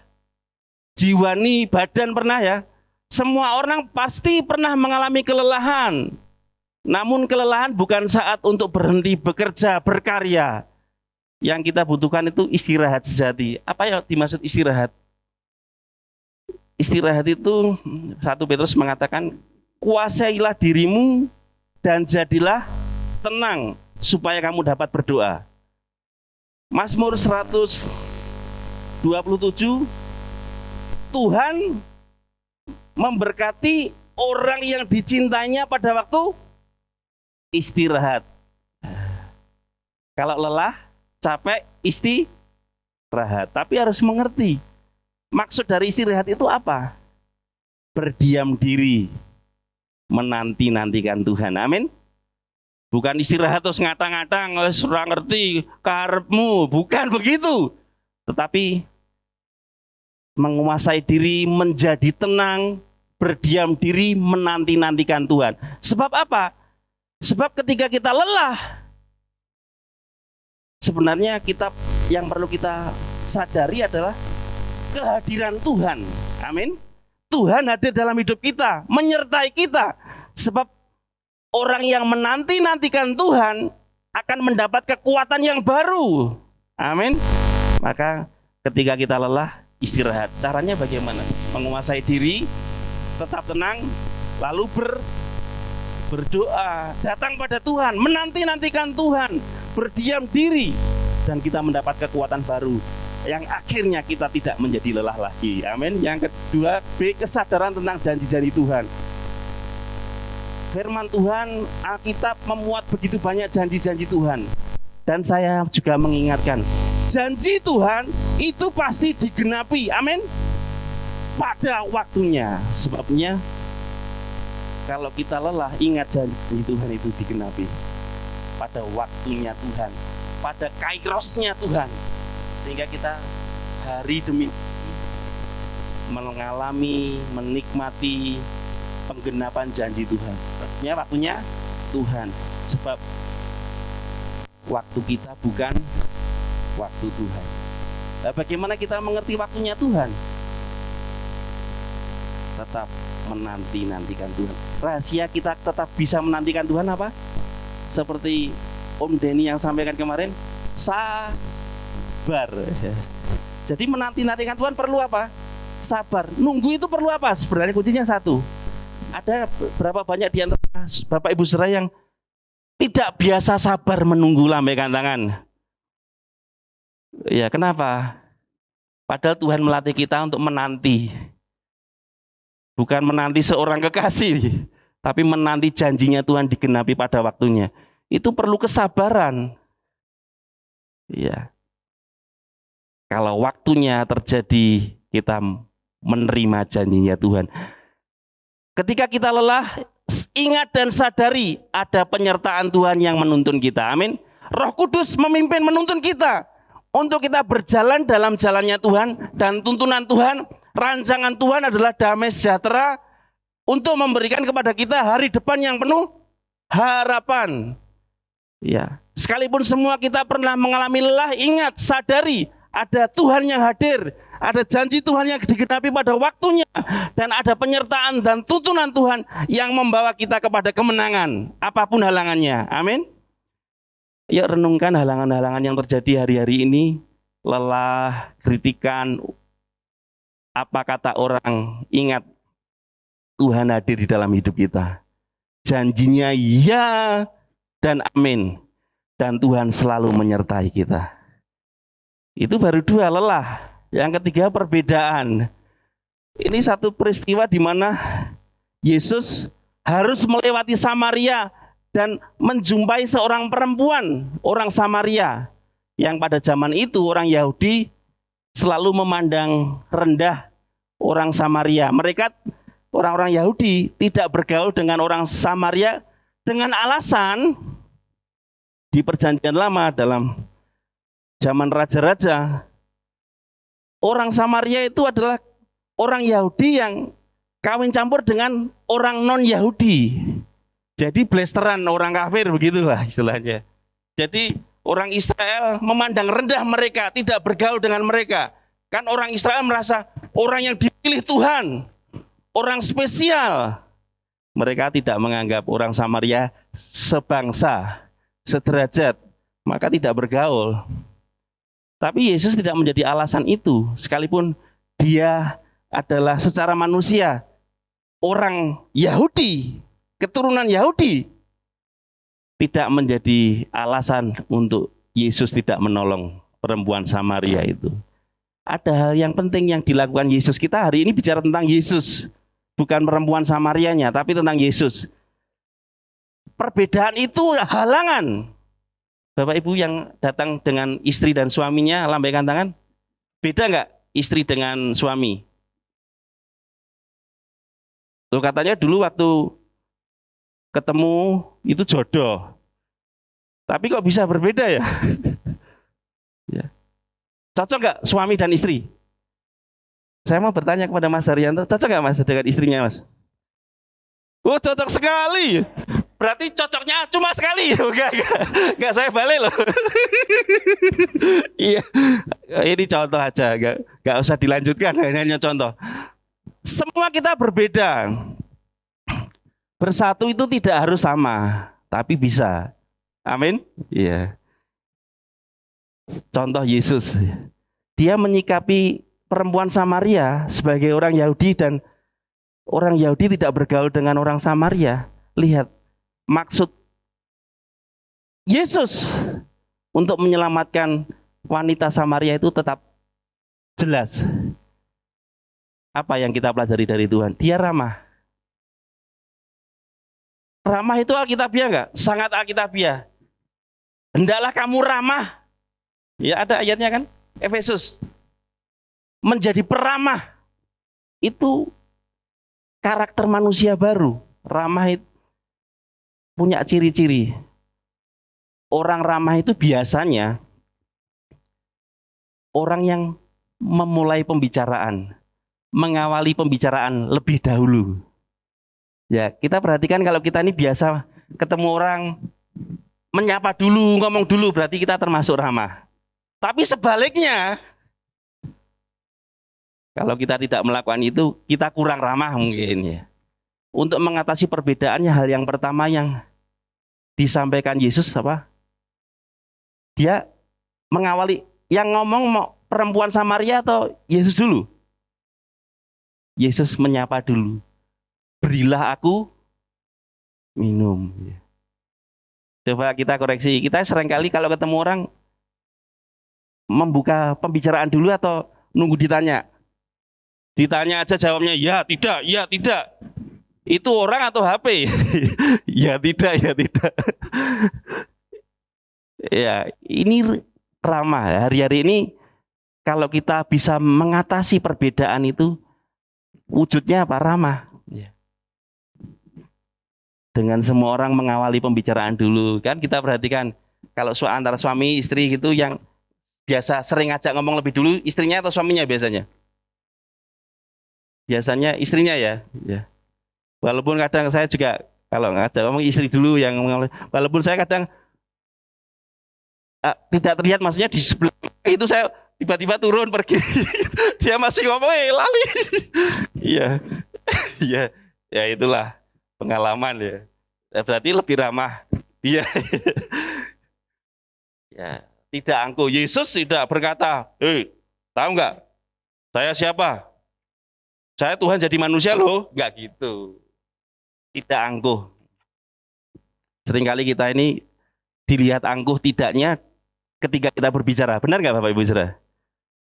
Jiwani, badan pernah ya? Semua orang pasti pernah mengalami kelelahan. Namun kelelahan bukan saat untuk berhenti bekerja, berkarya. Yang kita butuhkan itu istirahat sejati. Apa yang dimaksud istirahat? Istirahat itu 1 Petrus mengatakan, kuasailah dirimu dan jadilah tenang supaya kamu dapat berdoa. Mazmur 127, Tuhan memberkati orang yang dicintainya pada waktu istirahat. Kalau lelah, capek, istirahat. Tapi harus mengerti, maksud dari istirahat itu apa? Berdiam diri, menanti-nantikan Tuhan. Amin. Bukan istirahat terus ngatang-ngatang, ora ngerti karepmu, bukan begitu. Tetapi menguasai diri, menjadi tenang, berdiam diri, menanti-nantikan Tuhan. Sebab apa? Sebab ketika kita lelah, sebenarnya yang perlu kita sadari adalah kehadiran Tuhan. Amin. Tuhan hadir dalam hidup kita, menyertai kita. Sebab orang yang menanti-nantikan Tuhan akan mendapat kekuatan yang baru. Amin. Maka ketika kita lelah, istirahat. Caranya bagaimana? Menguasai diri, tetap tenang, lalu berdoa, datang pada Tuhan, menanti-nantikan Tuhan, berdiam diri, dan kita mendapat kekuatan baru yang akhirnya kita tidak menjadi lelah lagi. Amin. Yang kedua, B, kesadaran tentang janji-janji Tuhan. Firman Tuhan, Alkitab memuat begitu banyak janji-janji Tuhan. Dan saya juga mengingatkan, janji Tuhan itu pasti digenapi. Amin. Pada waktunya. Sebabnya kalau kita lelah, ingat janji Tuhan itu digenapi pada waktunya Tuhan, pada kairosnya Tuhan, sehingga kita hari demi mengalami, menikmati penggenapan janji Tuhan. Artinya waktunya Tuhan. Sebab waktu kita bukan waktu Tuhan. Nah, bagaimana kita mengerti waktunya Tuhan? Tetap menanti-nantikan Tuhan. Rahasia kita tetap bisa menantikan Tuhan apa? Seperti Om Denny yang sampaikan kemarin, sabar. Jadi menanti-nantikan Tuhan perlu apa? Sabar. Nunggu itu perlu apa? Sebenarnya kuncinya satu. Ada berapa banyak di antara Bapak Ibu saudara yang tidak biasa sabar menunggu? Lambaikan tangan. Ya, kenapa? Padahal Tuhan melatih kita untuk menanti. Bukan menanti seorang kekasih, tapi menanti janjinya Tuhan digenapi pada waktunya. Itu perlu kesabaran. Ya. Kalau waktunya terjadi, kita menerima janjinya Tuhan. Ketika kita lelah, ingat dan sadari ada penyertaan Tuhan yang menuntun kita. Amin. Roh Kudus memimpin menuntun kita untuk kita berjalan dalam jalannya Tuhan, dan tuntunan Tuhan, rancangan Tuhan adalah damai sejahtera untuk memberikan kepada kita hari depan yang penuh harapan. Ya, sekalipun semua kita pernah mengalami lelah, ingat, sadari ada Tuhan yang hadir, ada janji Tuhan yang digenapi pada waktunya, dan ada penyertaan dan tuntunan Tuhan yang membawa kita kepada kemenangan, apapun halangannya. Amin. Yuk renungkan halangan-halangan yang terjadi hari-hari ini, lelah, kritikan, apa kata orang. Ingat, Tuhan hadir di dalam hidup kita. Janjinya ya dan amin. Dan Tuhan selalu menyertai kita. Itu baru dua, lelah. Yang ketiga, perbedaan. Ini satu peristiwa di mana Yesus harus melewati Samaria dan menjumpai seorang perempuan, orang Samaria, yang pada zaman itu orang Yahudi selalu memandang rendah orang Samaria. Mereka, orang-orang Yahudi, tidak bergaul dengan orang Samaria dengan alasan di Perjanjian Lama dalam zaman raja-raja, orang Samaria itu adalah orang Yahudi yang kawin campur dengan orang non-Yahudi. Jadi blasteran, orang kafir, begitulah istilahnya. Jadi orang Israel memandang rendah mereka, tidak bergaul dengan mereka. Kan orang Israel merasa orang yang dipilih Tuhan, orang spesial. Mereka tidak menganggap orang Samaria sebangsa, sederajat, maka tidak bergaul. Tapi Yesus tidak menjadi alasan itu, sekalipun dia adalah secara manusia orang Yahudi, keturunan Yahudi, tidak menjadi alasan untuk Yesus tidak menolong perempuan Samaria itu. Ada hal yang penting yang dilakukan Yesus. Kita hari ini bicara tentang Yesus, bukan perempuan Samarianya, tapi tentang Yesus. Perbedaan itu halangan. Bapak Ibu yang datang dengan istri dan suaminya, lambaikan tangan. Beda nggak istri dengan suami? Tuh katanya dulu waktu ketemu itu jodoh. Tapi kok bisa berbeda ya? Ya. Cocok nggak suami dan istri? Saya mau bertanya kepada Mas Haryanto, cocok nggak Mas dengan istrinya Mas? Oh cocok sekali. Berarti cocoknya cuma sekali. Enggak saya balik loh. Iya. Ini contoh aja, enggak usah dilanjutkan, hanya contoh. Semua kita berbeda. Bersatu itu tidak harus sama, tapi bisa. Amin. Iya. Contoh Yesus. Dia menyikapi perempuan Samaria sebagai orang Yahudi dan orang Yahudi tidak bergaul dengan orang Samaria. Lihat, maksud Yesus untuk menyelamatkan wanita Samaria itu tetap jelas. Apa yang kita pelajari dari Tuhan? Dia ramah. Ramah itu alkitabiah enggak? Sangat alkitabiah. Hendaklah kamu ramah. Ya ada ayatnya kan? Efesus. Menjadi peramah. Itu karakter manusia baru. Ramah itu punya ciri-ciri. Orang ramah itu biasanya orang yang memulai pembicaraan, mengawali pembicaraan lebih dahulu. Ya, kita perhatikan kalau kita ini biasa ketemu orang menyapa dulu, ngomong dulu, berarti kita termasuk ramah. Tapi sebaliknya, kalau kita tidak melakukan itu, kita kurang ramah mungkin ya. Untuk mengatasi perbedaannya, hal yang pertama yang disampaikan Yesus apa? Dia mengawali, yang ngomong mau perempuan Samaria atau Yesus dulu? Yesus menyapa dulu. Berilah aku minum. Coba kita koreksi. Kita seringkali kalau ketemu orang membuka pembicaraan dulu atau nunggu ditanya? Ditanya aja jawabnya ya, tidak, ya, tidak. Itu orang atau HP? Ya, tidak, ya, tidak. Ya, ini ramah. Hari-hari ini kalau kita bisa mengatasi perbedaan itu, wujudnya apa? Ramah. Dengan semua orang mengawali pembicaraan dulu. Kan kita perhatikan, kalau antara suami istri gitu yang biasa sering ngajak ngomong lebih dulu, istrinya atau suaminya biasanya? Biasanya istrinya ya. Walaupun kadang saya juga kalau ngajak ngomong istri dulu yang ngomong, walaupun saya kadang tidak terlihat, maksudnya di sebelah itu saya tiba-tiba turun pergi. Dia masih ngomong, lali. Iya. Iya. Ya itulah pengalaman ya. Berarti lebih ramah dia. Ya, tidak angkuh. Yesus tidak berkata, tahu nggak? Saya siapa? Saya Tuhan jadi manusia loh. Nggak gitu. Tidak angkuh. Seringkali kita ini dilihat angkuh tidaknya ketika kita berbicara. Benar nggak Bapak Ibu Saudara?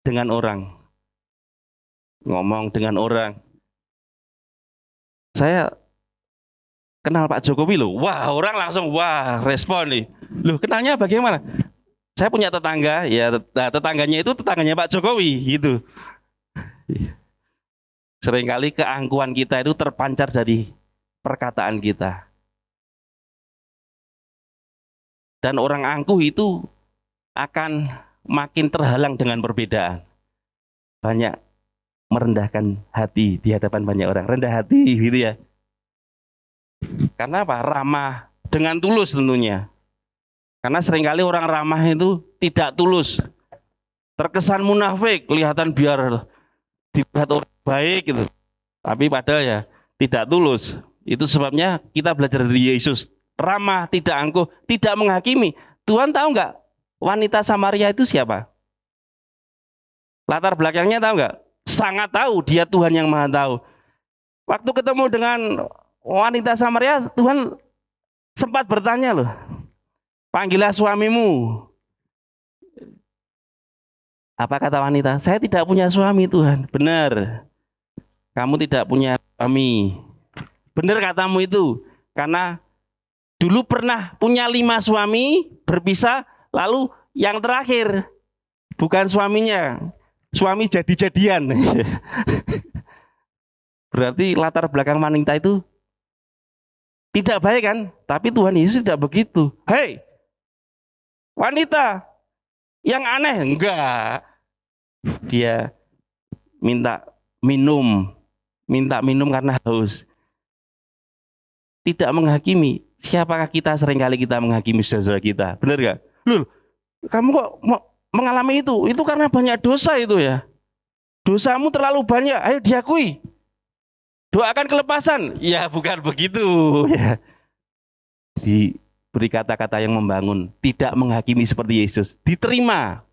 Dengan orang. Ngomong dengan orang. Saya kenal Pak Jokowi loh. Wah, orang langsung respon nih. Loh, kenalnya bagaimana? Saya punya tetangga, ya tetangganya itu tetangganya Pak Jokowi gitu. Seringkali keangkuhan kita itu terpancar dari perkataan kita. Dan orang angkuh itu akan makin terhalang dengan perbedaan. Banyak merendahkan hati di hadapan banyak orang. Rendah hati gitu ya. Karena apa? Ramah dengan tulus tentunya. Karena seringkali orang ramah itu tidak tulus. Terkesan munafik, kelihatan biar dilihat orang baik gitu. Tapi padahal ya tidak tulus. Itu sebabnya kita belajar dari Yesus. Ramah, tidak angkuh, tidak menghakimi. Tuhan tahu nggak wanita Samaria itu siapa? Latar belakangnya tahu nggak? Sangat tahu, dia Tuhan yang maha tahu. Waktu ketemu dengan wanita Samaria, Tuhan sempat bertanya loh, panggillah suamimu. Apa kata wanita? Saya tidak punya suami Tuhan. Benar, kamu tidak punya suami. Benar katamu itu, karena dulu pernah punya 5 suami, berpisah, lalu yang terakhir bukan suaminya, suami jadi-jadian. Berarti latar belakang wanita itu tidak baik kan? Tapi Tuhan Yesus tidak begitu. Hei, wanita yang aneh, enggak. Dia minta minum karena haus. Tidak menghakimi. Siapakah kita, seringkali kita menghakimi saudara kita? Benar gak? Loh, kamu kok mengalami itu? Itu karena banyak dosa itu ya. Dosamu terlalu banyak, ayo diakui. Doakan kelepasan. Ya bukan begitu. Ya. Diberi kata-kata yang membangun. Tidak menghakimi seperti Yesus. Diterima.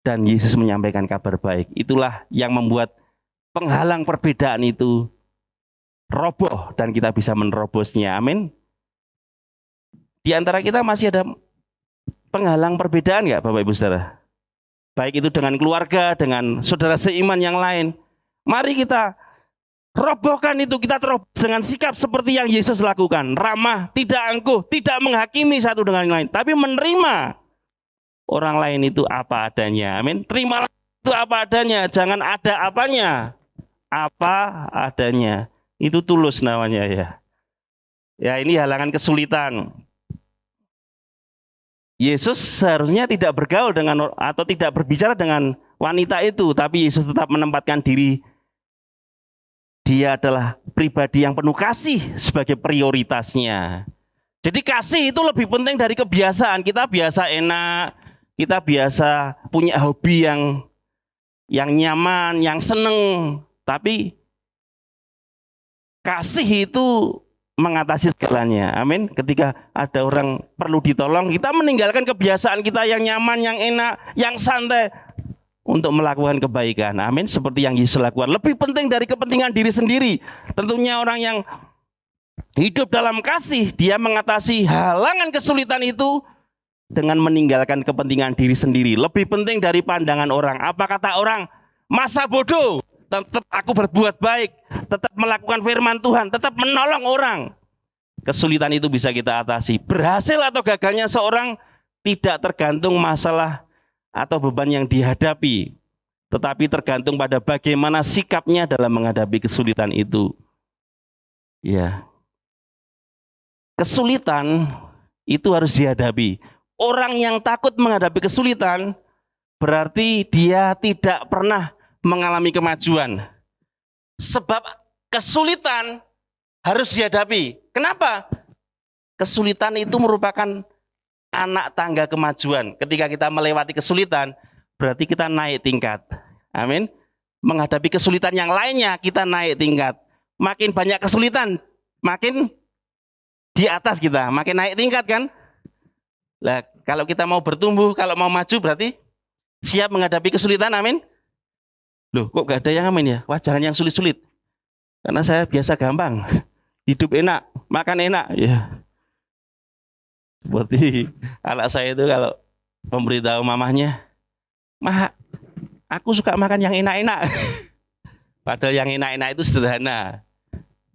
Dan Yesus menyampaikan kabar baik. Itulah yang membuat penghalang perbedaan itu roboh dan kita bisa menerobosnya. Amin. Di antara kita masih ada penghalang perbedaan nggak Bapak Ibu Saudara? Baik itu dengan keluarga, dengan saudara seiman yang lain. Mari kita robohkan itu, kita terobos dengan sikap seperti yang Yesus lakukan. Ramah, tidak angkuh, tidak menghakimi satu dengan yang lain, tapi menerima orang lain itu apa adanya. Amin. Terimalah itu apa adanya, jangan ada apanya. Apa adanya. Itu tulus namanya ya. Ya, ini halangan kesulitan. Yesus seharusnya tidak bergaul dengan atau tidak berbicara dengan wanita itu, tapi Yesus tetap menempatkan diri. Dia adalah pribadi yang penuh kasih sebagai prioritasnya. Jadi kasih itu lebih penting dari kebiasaan. Kita biasa enak, kita biasa punya hobi yang nyaman, yang seneng. Tapi kasih itu mengatasi segalanya. Amin. Ketika ada orang perlu ditolong, kita meninggalkan kebiasaan kita yang nyaman, yang enak, yang santai untuk melakukan kebaikan. Amin. Seperti yang Yesus lakukan. Lebih penting dari kepentingan diri sendiri. Tentunya orang yang hidup dalam kasih, dia mengatasi halangan kesulitan itu dengan meninggalkan kepentingan diri sendiri. Lebih penting dari pandangan orang. Apa kata orang? Masa bodoh. Tetap aku berbuat baik. Tetap melakukan firman Tuhan. Tetap menolong orang. Kesulitan itu bisa kita atasi. Berhasil atau gagalnya seorang tidak tergantung masalah atau beban yang dihadapi, tetapi tergantung pada bagaimana sikapnya dalam menghadapi kesulitan itu. Ya, kesulitan itu harus dihadapi. Orang yang takut menghadapi kesulitan berarti dia tidak pernah mengalami kemajuan. Sebab kesulitan harus dihadapi. Kenapa? Kesulitan itu merupakan anak tangga kemajuan. Ketika kita melewati kesulitan, berarti kita naik tingkat. Amin. Menghadapi kesulitan yang lainnya, kita naik tingkat. Makin banyak kesulitan, makin di atas kita, makin naik tingkat kan. Nah, kalau kita mau bertumbuh, kalau mau maju, berarti siap menghadapi kesulitan. Amin. Loh, kok gak ada yang amin ya? Wah, jangan yang sulit-sulit. Karena saya biasa gampang. Hidup enak, makan enak. Ya. Seperti anak saya itu kalau memberitahu mamahnya, "Mah, aku suka makan yang enak-enak." Padahal yang enak-enak itu sederhana.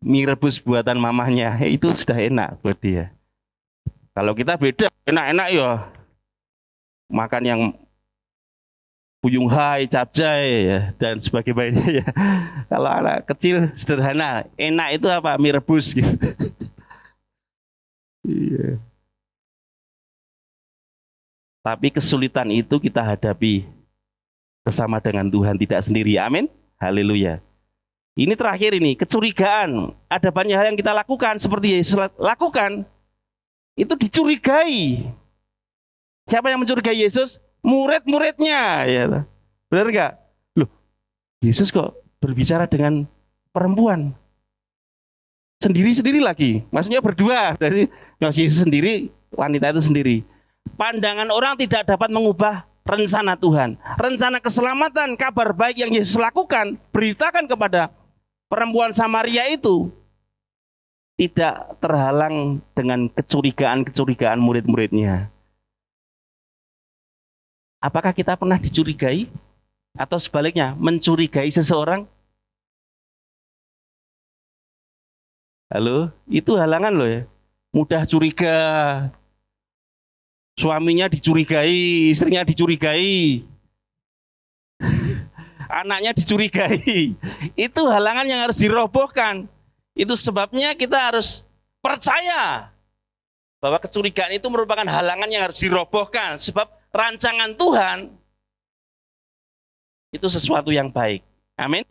Mie rebus buatan mamahnya, itu sudah enak buat dia. Kalau kita beda, enak-enak ya. Makan yang buyung hai, capcay ya, dan sebagainya ya. Kalau anak kecil sederhana, enak itu apa? Mie rebus gitu. Iya. Tapi kesulitan itu kita hadapi bersama dengan Tuhan, tidak sendiri. Amin. Haleluya. Ini terakhir ini, kecurigaan. Ada banyak hal yang kita lakukan seperti Yesus lakukan. Itu dicurigai. Siapa yang mencurigai Yesus? Murid-muridnya. Ya. Benar gak? Loh, Yesus kok berbicara dengan perempuan? Sendiri-sendiri lagi. Maksudnya berdua. Dari Yesus sendiri, wanita itu sendiri. Pandangan orang tidak dapat mengubah rencana Tuhan, rencana keselamatan, kabar baik yang Yesus lakukan, beritakan kepada perempuan Samaria itu, tidak terhalang dengan kecurigaan-kecurigaan murid-muridnya. Apakah kita pernah dicurigai? Atau sebaliknya, mencurigai seseorang? Halo, itu halangan loh ya. Mudah curiga, suaminya dicurigai, istrinya dicurigai, anaknya dicurigai. Itu halangan yang harus dirobohkan. Itu sebabnya kita harus percaya bahwa kecurigaan itu merupakan halangan yang harus dirobohkan. Sebab rancangan Tuhan itu sesuatu yang baik. Amin.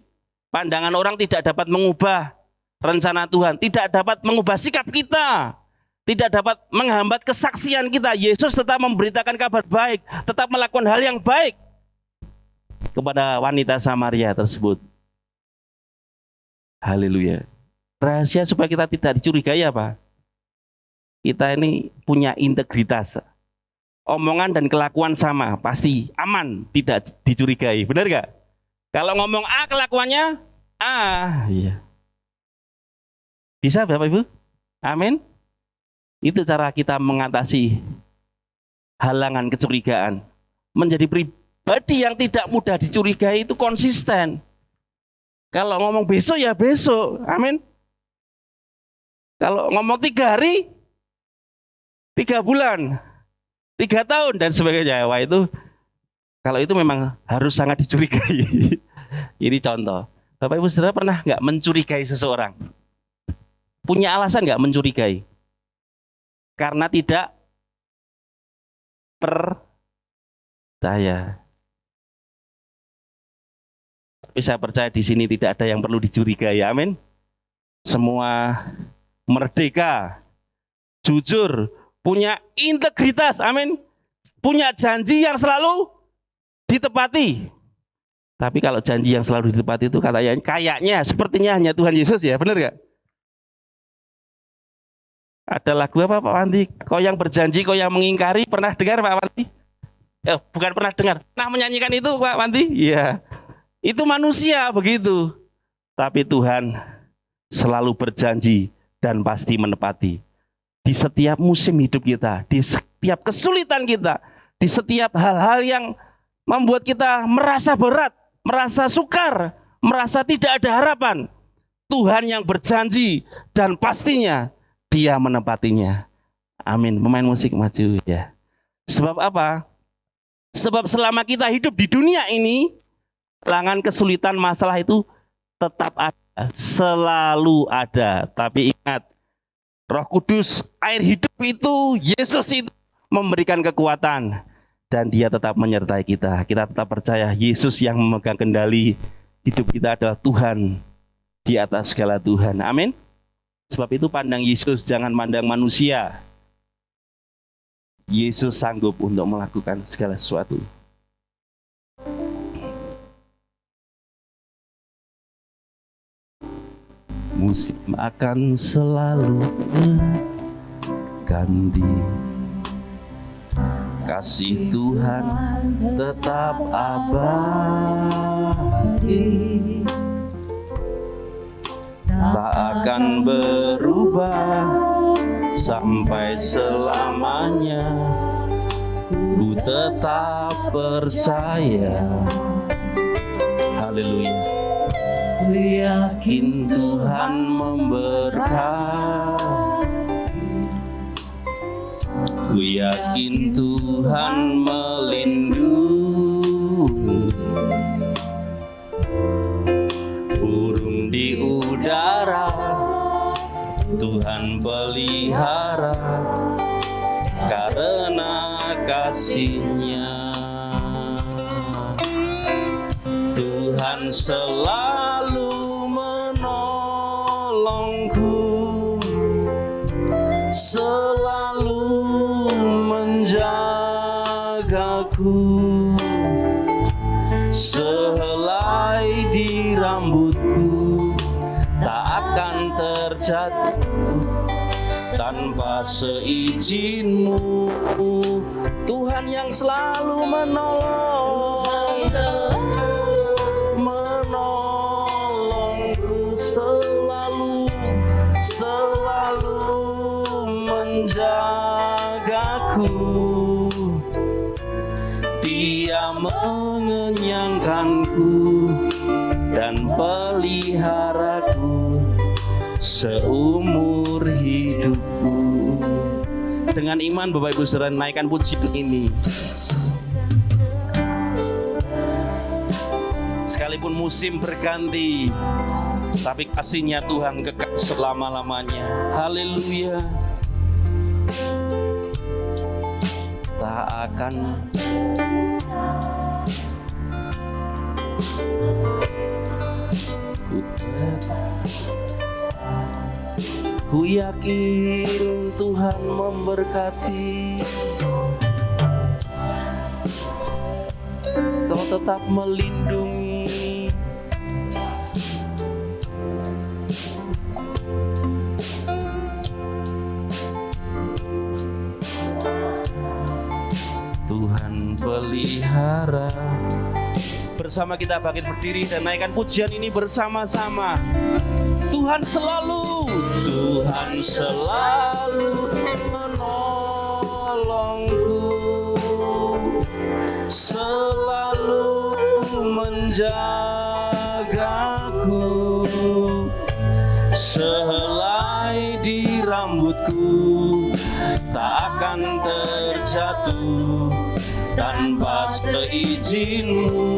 Pandangan orang tidak dapat mengubah rencana Tuhan, tidak dapat mengubah sikap kita, tidak dapat menghambat kesaksian kita. Yesus tetap memberitakan kabar baik, tetap melakukan hal yang baik kepada wanita Samaria tersebut. Haleluya. Rahasia supaya kita tidak dicurigai apa? Kita ini punya integritas. Omongan dan kelakuan sama, pasti aman, tidak dicurigai. Benar gak? Kalau ngomong A, kelakuannya A. Iya. Bisa Bapak Ibu? Amin. Itu cara kita mengatasi halangan kecurigaan. Menjadi pribadi yang tidak mudah dicurigai itu konsisten. Kalau ngomong besok ya besok. Amin. Kalau ngomong 3 hari, 3 bulan, 3 tahun dan sebagainya. Wah itu, kalau itu memang harus sangat dicurigai. Ini contoh. Bapak Ibu Saudara pernah nggak mencurigai seseorang? Punya alasan nggak mencurigai? Karena tidak percaya. Tapi saya percaya di sini tidak ada yang perlu dicurigai. Amin. Semua merdeka, jujur, punya integritas. Amin. Punya janji yang selalu ditepati. Tapi kalau janji yang selalu ditepati itu kayaknya sepertinya hanya Tuhan Yesus ya, benar nggak? Ada lagu apa Pak Wandi? Kau yang berjanji, kau yang mengingkari. Pernah dengar Pak Wandi? Bukan pernah dengar. Pernah menyanyikan itu Pak Wandi? Iya. Itu manusia begitu. Tapi Tuhan selalu berjanji dan pasti menepati. Di setiap musim hidup kita, di setiap kesulitan kita, di setiap hal-hal yang membuat kita merasa berat, merasa sukar, merasa tidak ada harapan. Tuhan yang berjanji dan pastinya Dia menepatinya. Amin. Pemain musik maju ya. Sebab apa? Sebab selama kita hidup di dunia ini, halangan, kesulitan, masalah itu tetap ada, selalu ada. Tapi ingat, Roh Kudus, air hidup itu, Yesus itu memberikan kekuatan dan Dia tetap menyertai kita. Kita tetap percaya Yesus yang memegang kendali hidup kita adalah Tuhan di atas segala Tuhan. Amin. Sebab itu pandang Yesus, jangan pandang manusia. Yesus sanggup untuk melakukan segala sesuatu. Musim akan selalu berganti, kasih Tuhan tetap abadi, tak akan berubah sampai selamanya. Ku tetap percaya. Haleluya. Ku yakin Tuhan memberkati. Ku yakin Tuhan melindungi. Burung di udara Tuhan pelihara karena kasih-Nya. Tuhan selalu menolongku, selalu menjagaku, sehelai di rambutku tak akan terjatuh, tanpa seizin-Mu. Tuhan yang selalu menolongku, selalu menjagaku. Dia mengenyangkanku dan peliharaku seumur hidupku. Dengan iman Bapak Ibu Saudara, naikkan pujian ini. Sekalipun musim berganti, tapi kasih-Nya Tuhan kekal selama-lamanya. Haleluya. Tak akan ku yakin Tuhan memberkati. Kau tetap melindungi. Tuhan pelihara. Bersama kita bangkit berdiri dan naikkan pujian ini bersama-sama. Tuhan selalu menolongku, selalu menjagaku. Sehelai di rambutku tak akan terjatuh tanpa seizin-Mu.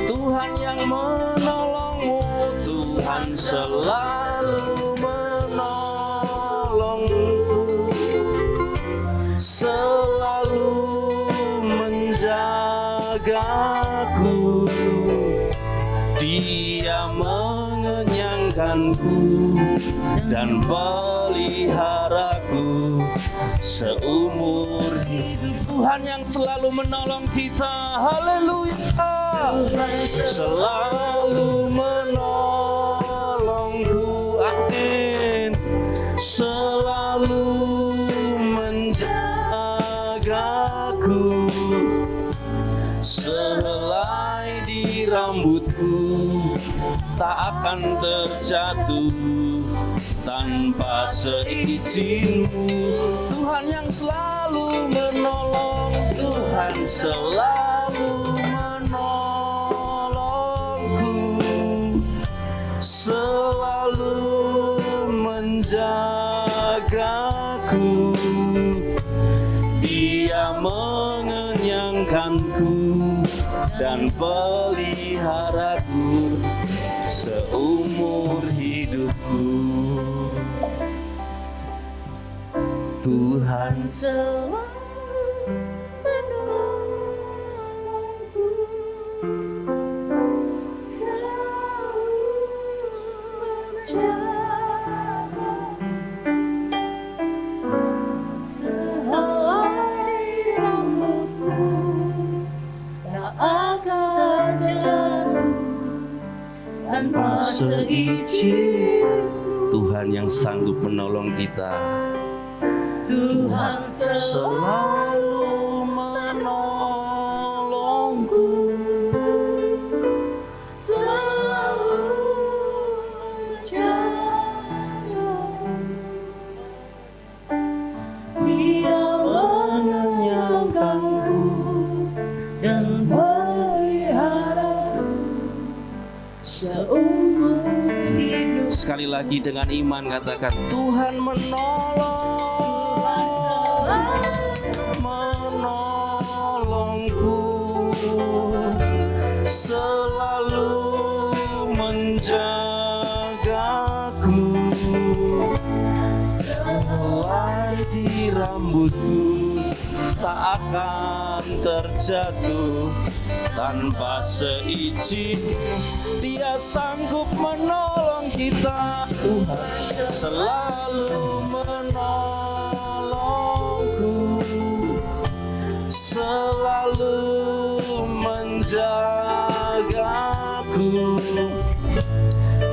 Tuhan yang menolongmu, Tuhan selalu menolongku, selalu menjagaku. Dia mengenyangkanku dan peliharaku seumur hidup. Tuhan yang selalu menolong kita. Haleluya. Selalu menolongku. Amin. Selalu menjagaku. Sehelai di rambutku tak akan terjatuh tanpa seizin-Mu. Tuhan yang selalu menolong, Tuhan selalu menolongku, selalu menjagaku. Dia mengenyangkanku dan peliharaku seumur hidupku. Tuhan selalu menolongku, selalu menjagaku. Sehelai di rambutku tak akan jatuh tanpa seizin. Tuhan yang sanggup menolong kita. Tuhan selalu menolongku, selalu menjagaku. Dia mengenyangkanku dan peliharaku seumur hidup. Sekali lagi dengan iman katakan, Tuhan menolongku, selalu menjagaku. Sehelai di rambutku tak akan terjatuh tanpa seizin. Dia sanggup menolong kita. Tuhan selalu menolongku, selalu menjagaku.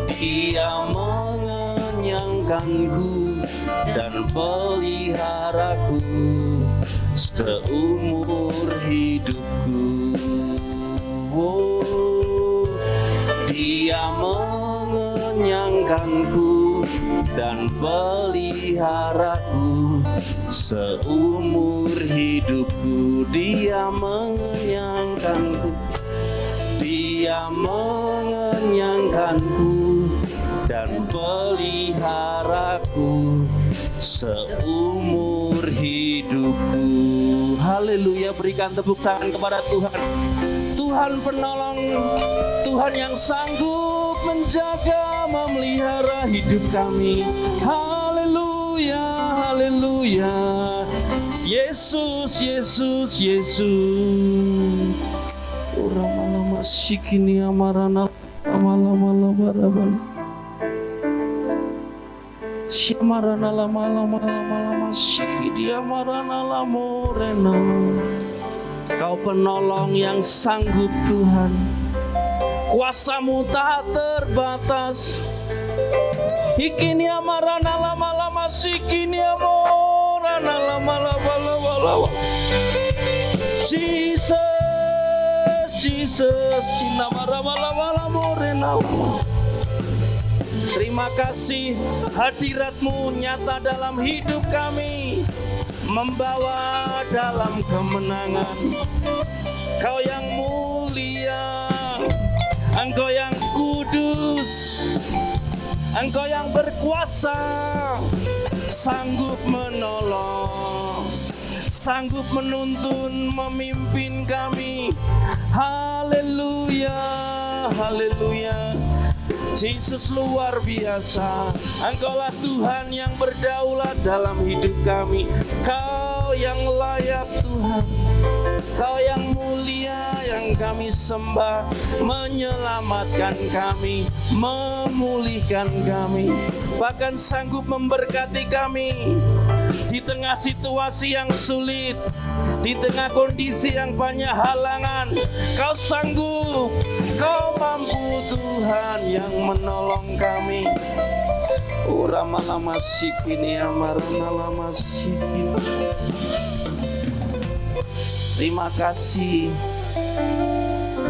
Dia mengenyangkanku menyayangkanku dan peliharaku seumur hidupku. Oh, Dia mengenyangkanku dan peliharaku seumur hidupku. Dia mengenyangkanku, Dia mengenyangkanku dan peliharaku seumur hidupku. Haleluya, berikan tepuk tangan kepada Tuhan. Tuhan penolong, Tuhan yang sanggup menjaga, memelihara hidup kami. Haleluya, haleluya. Yesus, Yesus, Yesus. Uramalama sikini amarana amalama Siamarana lama sikini amarana lamorena. Kau penolong yang sanggup Tuhan, kuasa-Mu tak terbatas. Ikini amarana lama sikini amorana lama. Jesus, Jesus, sinamara-mala-mala-morena. Terima kasih hadirat-Mu nyata dalam hidup kami, membawa dalam kemenangan. Kau yang mulia, Engkau yang kudus, Engkau yang berkuasa, sanggup menolong, sanggup menuntun, memimpin kami. Haleluya, haleluya. Yesus luar biasa. Engkaulah Tuhan yang berdaulat dalam hidup kami. Kau yang layak Tuhan, Kau yang mulia yang kami sembah, menyelamatkan kami, memulihkan kami, bahkan sanggup memberkati kami di tengah situasi yang sulit, di tengah kondisi yang banyak halangan. Kau sanggup, Kau mampu Tuhan yang menolong kami. Uramalama sikini amarana lama sikini. Terima kasih,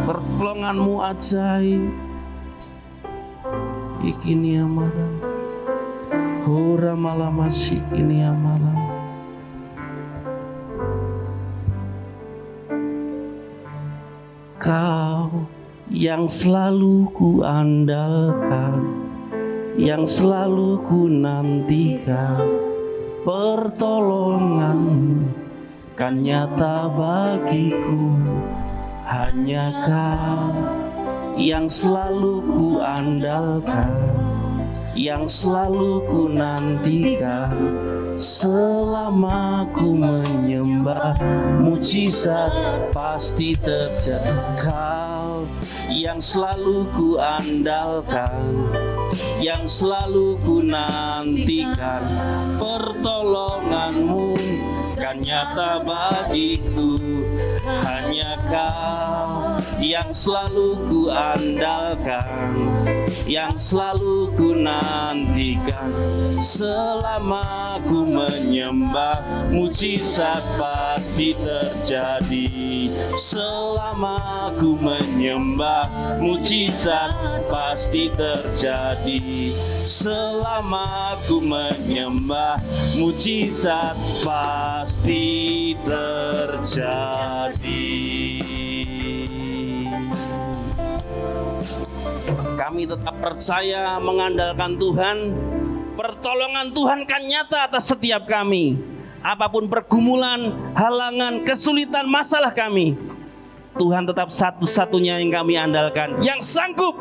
pertolongan-Mu ajaib. Ikini amarana uramalama sikini amarana. Kau yang selalu ku andalkan, yang selalu ku nantikan, pertolongan-Mu kan nyata bagiku. Hanya Kau yang selalu ku andalkan, yang selalu ku nantikan. Selama ku menyembah, mujizat pasti terjadi. Kau yang selalu ku andalkan, yang selalu ku nantikan, pertolongan-Mu kan nyata bagiku. Hanya Kau yang selalu ku andalkan, yang selalu ku nantikan. Selama ku menyembah, mujizat pasti terjadi. Selama ku menyembah, mujizat pasti terjadi. Selama ku menyembah, mujizat pasti terjadi. Kami tetap percaya mengandalkan Tuhan. Pertolongan Tuhan kan nyata atas setiap kami. Apapun pergumulan, halangan, kesulitan, masalah kami, Tuhan tetap satu-satunya yang kami andalkan, yang sanggup,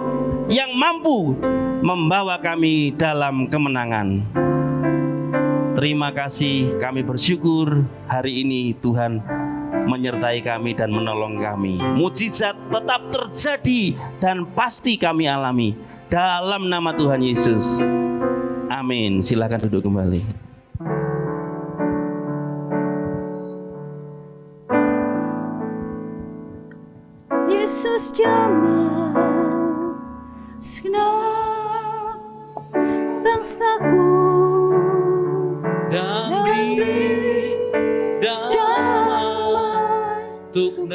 yang mampu membawa kami dalam kemenangan. Terima kasih, kami bersyukur hari ini Tuhan menyertai kami dan menolong kami. Mujizat tetap terjadi dan pasti kami alami dalam nama Tuhan Yesus. Amin. Silakan duduk kembali. Yesus jamah segenap bangsaku.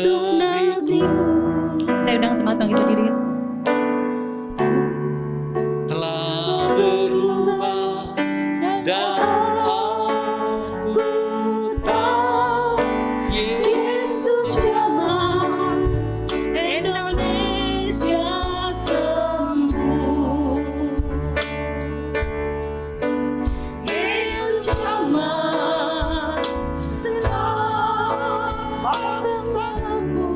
untuk negeriku. Saya undang semangat bangkit berdiri. Telah berubah dan aku tahu Yesus jamah Indonesia sembuh. Yesus jamah selamat bangsaku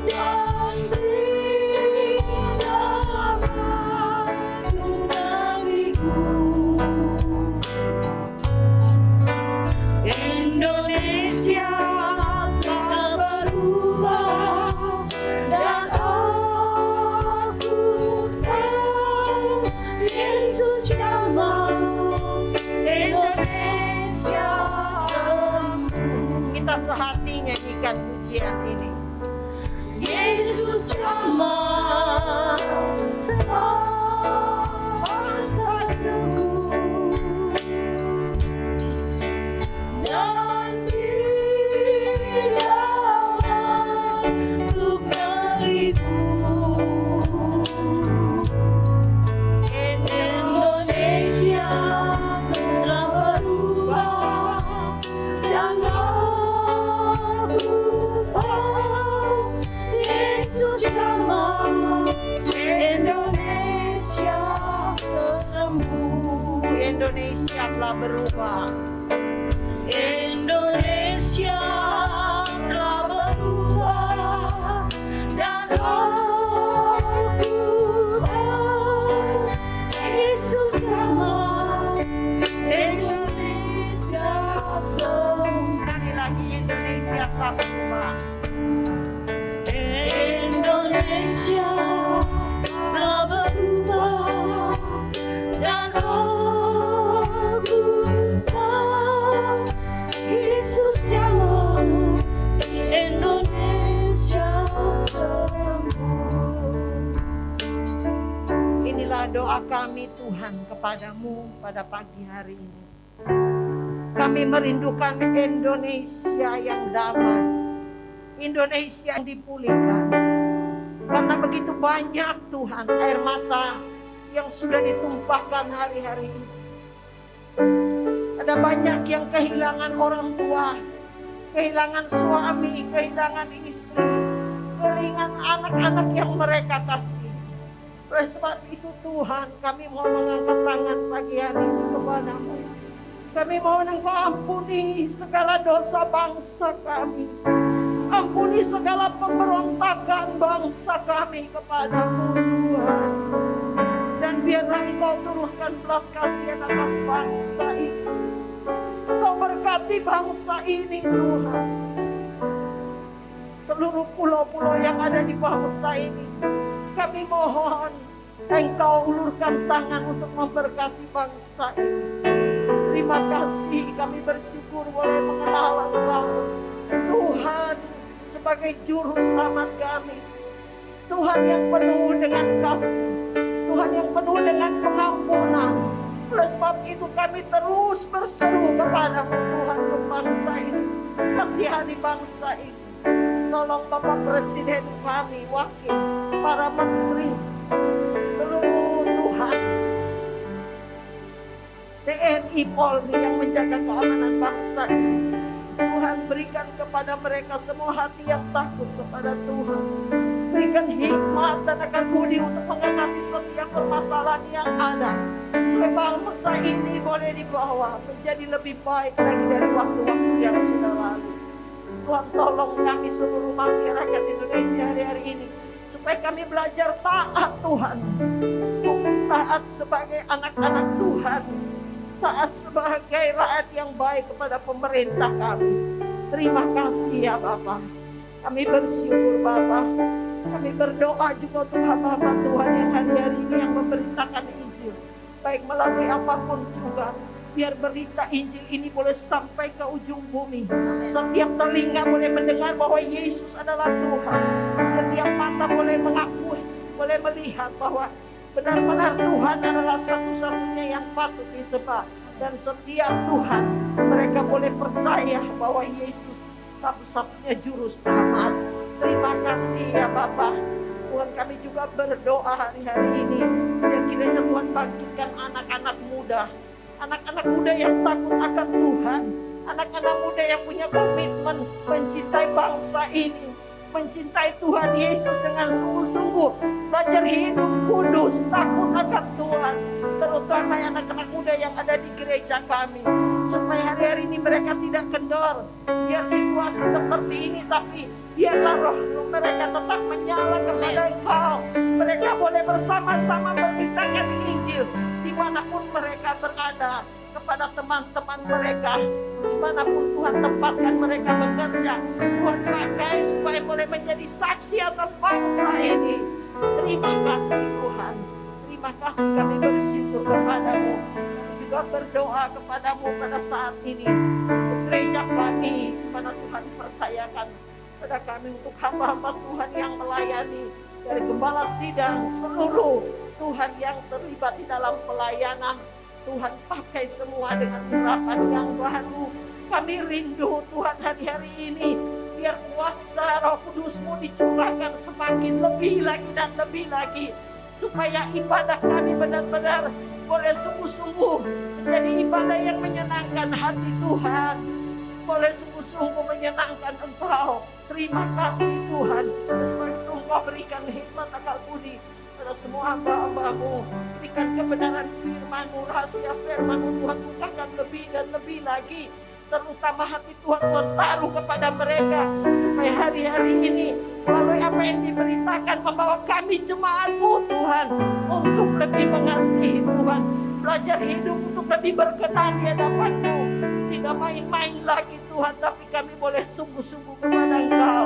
dan beri damai untuk negeriku. Indonesia telah berubah dan aku tahu Yesus jamah Indonesia sembuh. Kita sehati nyanyikan pujian ini. Yesus jamah selamat bangsaku dan beri damai untuk negeriku. Indonesia telah berubah dan aku tahu Yesus jamah Indonesia sembuh. Indonesia telah berubah. Indonesia telah berubah dan aku tahu Yesus jamah Indonesia sembuh. Sekali lagi Indonesia telah berubah. Indonesia telah berubah dan aku tahu Yesus jamah Indonesia sembuh. Inilah doa kami Tuhan kepadamu pada pagi hari ini. Kami merindukan Indonesia yang damai, Indonesia yang dipulihkan. Karena begitu banyak Tuhan air mata yang sudah ditumpahkan hari-hari ini. Ada banyak yang kehilangan orang tua, kehilangan suami, kehilangan istri, kehilangan anak-anak yang mereka kasih. Oleh sebab itu Tuhan, kami mau mengangkat tangan pagi hari ini kepadamu. Kami mohon Engkau ampuni segala dosa bangsa kami. Ampuni segala pemberontakan bangsa kami kepadamu Tuhan. Dan biarlah Engkau turunkan belas kasihan atas bangsa ini. Engkau berkati bangsa ini Tuhan. Seluruh pulau-pulau yang ada di bangsa ini, kami mohon Engkau ulurkan tangan untuk memberkati bangsa ini. Terima kasih, kami bersyukur boleh mengenal Engkau Tuhan sebagai juru selamat kami. Tuhan yang penuh dengan kasih, Tuhan yang penuh dengan pengampunan. Oleh sebab itu kami terus berseru kepadamu Tuhan untuk bangsa ini. Kasihani bangsa ini. Tolong Bapak Presiden kami, wakil, para menteri, seluruh Tuhan, TNI Polri yang menjaga keamanan bangsa ini. Tuhan berikan kepada mereka semua hati yang takut kepada Tuhan. Berikan hikmat dan akal budi untuk mengatasi setiap permasalahan yang ada. Supaya bangsa ini boleh dibawa menjadi lebih baik lagi dari waktu-waktu yang sudah lalu. Tuhan tolong kami seluruh masyarakat Indonesia hari-hari ini. Supaya kami belajar taat Tuhan. Taat sebagai anak-anak Tuhan. Taat sebagai rakyat yang baik kepada pemerintah kami. Terima kasih ya Bapak. Kami bersyukur Bapak. Kami berdoa juga untuk hamba-hamba Tuhan yang hari-hari ini yang memberitakan Injil. Baik melalui apapun juga. Biar berita Injil ini boleh sampai ke ujung bumi. Setiap telinga boleh mendengar bahwa Yesus adalah Tuhan. Setiap mata boleh mengakui, boleh melihat bahwa benar-benar Tuhan adalah satu-satunya yang patut disembah. Dan setiap Tuhan mereka mereka boleh percaya bahwa Yesus satu-satunya juru selamat. Terima kasih ya Bapa. Tuhan, kami juga berdoa hari-hari ini dan kiranya Tuhan bangkitkan anak-anak muda yang takut akan Tuhan, anak-anak muda yang punya komitmen mencintai bangsa ini, mencintai Tuhan Yesus dengan sungguh-sungguh, belajar hidup kudus, takut akan Tuhan, terutama anak-anak muda yang ada di gereja kami, supaya hari-hari ini mereka tidak kendor. Biar situasi seperti ini, tapi biarlah roh mereka tetap menyala kepada Engkau. Mereka boleh bersama-sama memberitakan Injil dimanapun mereka berada, kepada teman-teman mereka, dimanapun Tuhan tempatkan mereka bekerja. Tuhan pakai supaya boleh menjadi saksi atas bangsa ini. Terima kasih Tuhan. Terima kasih, kami bersyukur kepadamu. Kami juga berdoa kepadamu pada saat ini. Untuk gereja kami, mana Tuhan percayakan pada kami untuk hamba-hamba Tuhan yang melayani, dari gembala sidang, seluruh Tuhan yang terlibat di dalam pelayanan. Tuhan pakai semua dengan urapan yang baru. Kami rindu Tuhan hari-hari ini, biar kuasa Roh Kudus-Mu dicurahkan semakin lebih lagi dan lebih lagi, supaya ibadah kami benar-benar boleh sungguh-sungguh menjadi ibadah yang menyenangkan hati Tuhan, boleh sungguh-sungguh menyenangkan Engkau. Terima kasih Tuhan, semoga Engkau berikan hikmat akal budi pada semua hamba-hamba-Mu. Berikan kebenaran firman-Mu, rahasia firman-Mu, Tuhan bukakan lebih dan lebih lagi, terutama hati Tuhan taruh kepada mereka, supaya hari-hari ini melalui apa yang diberitakan membawa kami jemaat-Mu Tuhan untuk lebih mengasihi Tuhan, belajar hidup untuk lebih berkenan di hadapan-Mu. Tidak main-main lagi Tuhan, tapi kami boleh sungguh-sungguh kepada Engkau.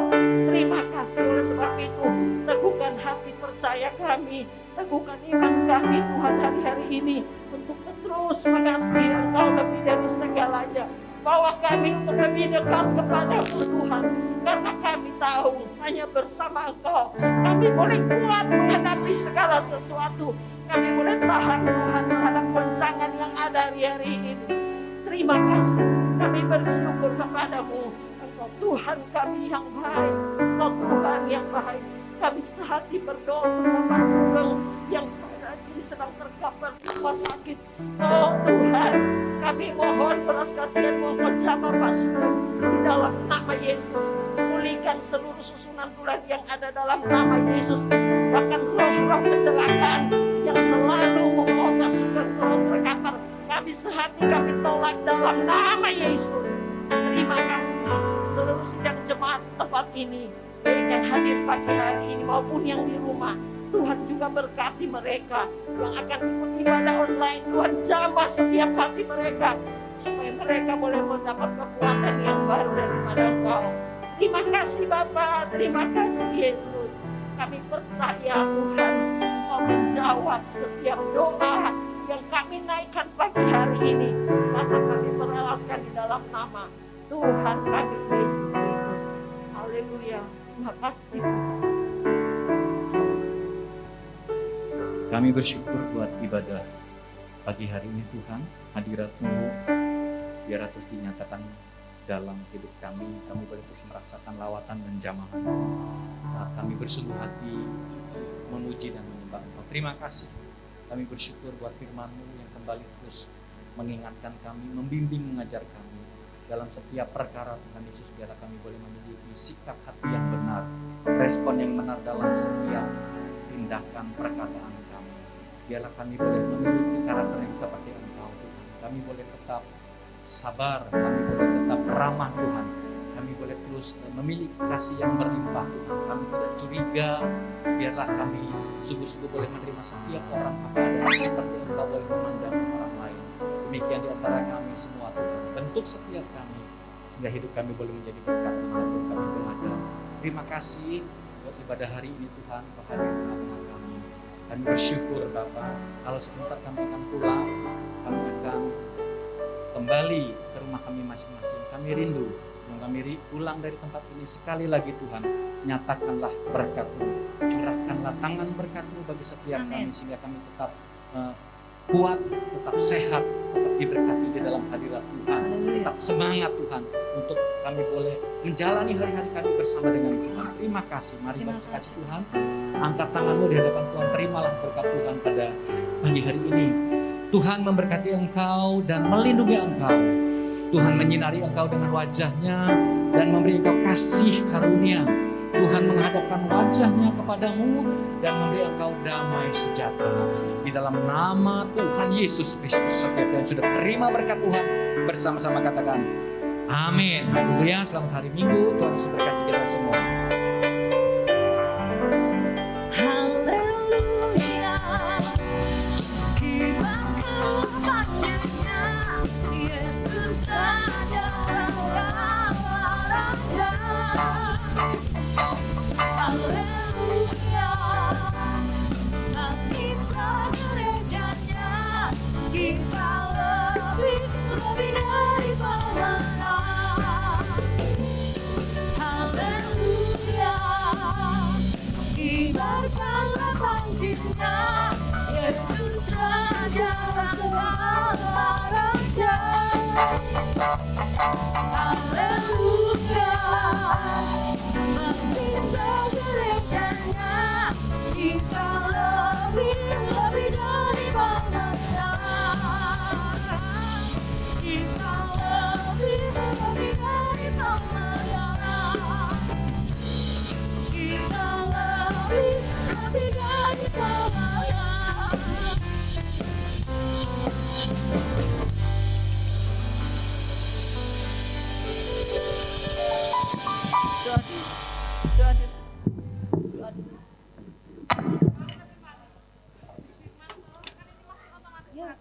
Terima kasih, oleh sebab itu teguhkan hati percaya kami, teguhkan iman kami Tuhan hari-hari ini untuk terus mengasihi Engkau lebih dari segalanya. Bawa kami untuk lebih dekat kepada-Mu Tuhan, karena kami tahu hanya bersama Engkau kami boleh kuat menghadapi segala sesuatu. Kami boleh tahan Tuhan terhadap goncangan yang ada hari-hari ini. Terima kasih, kami bersyukur kepadamu. Engkau Tuhan kami yang baik, Engkau Tuhan yang baik. Kami sehati berdoa untuk Bapak Sugeng yang saat ini sedang terkapar di rumah sakit. Oh Tuhan, kami mohon belas kasihan, mohon jamah Bapak Sugeng di dalam nama Yesus. Pulihkan seluruh susunan tulang yang ada dalam nama Yesus. Bahkan roh-roh kecelakaan yang selalu membawa Bapak Sugeng terkapar, kami sehati, kami tolak dalam nama Yesus. Terima kasih seluruh sidang jemaat tempat ini, baik yang hadir pagi hari ini maupun yang di rumah. Tuhan juga berkati mereka yang akan ikut ibadah online. Tuhan jamah setiap hati mereka, supaya mereka boleh mendapat kekuatan yang baru daripada Engkau. Terima kasih Bapa, terima kasih Yesus. Kami percaya Tuhan Engkau menjawab setiap doa yang kami naikkan pagi hari ini, karena kami merelaskan di dalam nama Tuhan kami Yesus Kristus. Haleluya. Terima kasih. Kami bersyukur buat ibadah pagi hari ini Tuhan. Hadirat-Mu biar terus dinyatakan dalam hidup kami. Kami boleh terus merasakan lawatan dan jamahan saat kami bersungguh hati memuji dan menyembah Engkau. Terima kasih. Kami bersyukur buat firman-Mu yang kembali terus mengingatkan kami, membimbing, mengajar kami dalam setiap perkara Tuhan Yesus. Biarlah kami boleh memiliki sikap hati yang benar, respon yang benar dalam setiap tindakan perkataan kami. Biarlah kami boleh memiliki karakter yang seperti Engkau Tuhan. Kami boleh tetap sabar, kami boleh tetap ramah Tuhan. Kami boleh terus memiliki kasih yang berlimpah Tuhan. Kami tidak curiga. Biarlah kami sungguh-sungguh boleh menerima setiap orang apa adanya, seperti Engkau boleh memandang orang lain. Demikian di antara kami semua Tuhan. Bentuk setiap kami, sehingga hidup kami boleh menjadi berkat dimanapun kami berada. Terima kasih buat ibadah hari ini Tuhan, hadir di tengah-tengah kami. Kami bersyukur Bapa, kalau sebentar kami akan pulang, kami akan kembali ke rumah kami masing-masing. Kami rindu yang kami pulang dari tempat ini. Sekali lagi Tuhan, nyatakanlah berkat-Mu, curahkanlah tangan berkat-Mu bagi setiap kami, sehingga kami tetap kuat, tetap sehat, tetap diberkati di dalam hadirat Tuhan. Tetap semangat Tuhan untuk kami boleh menjalani hari-hari kami bersama dengan Tuhan. Terima kasih. Mari bangsa kasih Tuhan, angkat tanganmu di hadapan Tuhan. Terimalah berkat Tuhan pada pagi hari ini. Tuhan memberkati engkau dan melindungi engkau. Tuhan menyinari engkau dengan wajahnya dan memberi engkau kasih karunia. Tuhan menghadapkan wajahnya kepadamu dan memberi engkau damai sejahtera. Di dalam nama Tuhan Yesus Kristus, setiap yang sudah terima berkat Tuhan bersama-sama katakan amin. Haleluya. Selamat hari Minggu. Tuhan Yesus berkati kita semua. Haleluya, kibarkan wajahnya, Yesus adalah Raja. Haleluya, kita gerejanya, kita lebih dari pemenang. Haleluya, kibarkanlah bangkitnya, Yesus Raja Raja. Haleluya, kita gerejanya, kita lebih dari pemenang. Kita lebih dari pemenang. Kita lebih dari pemenang. Ya.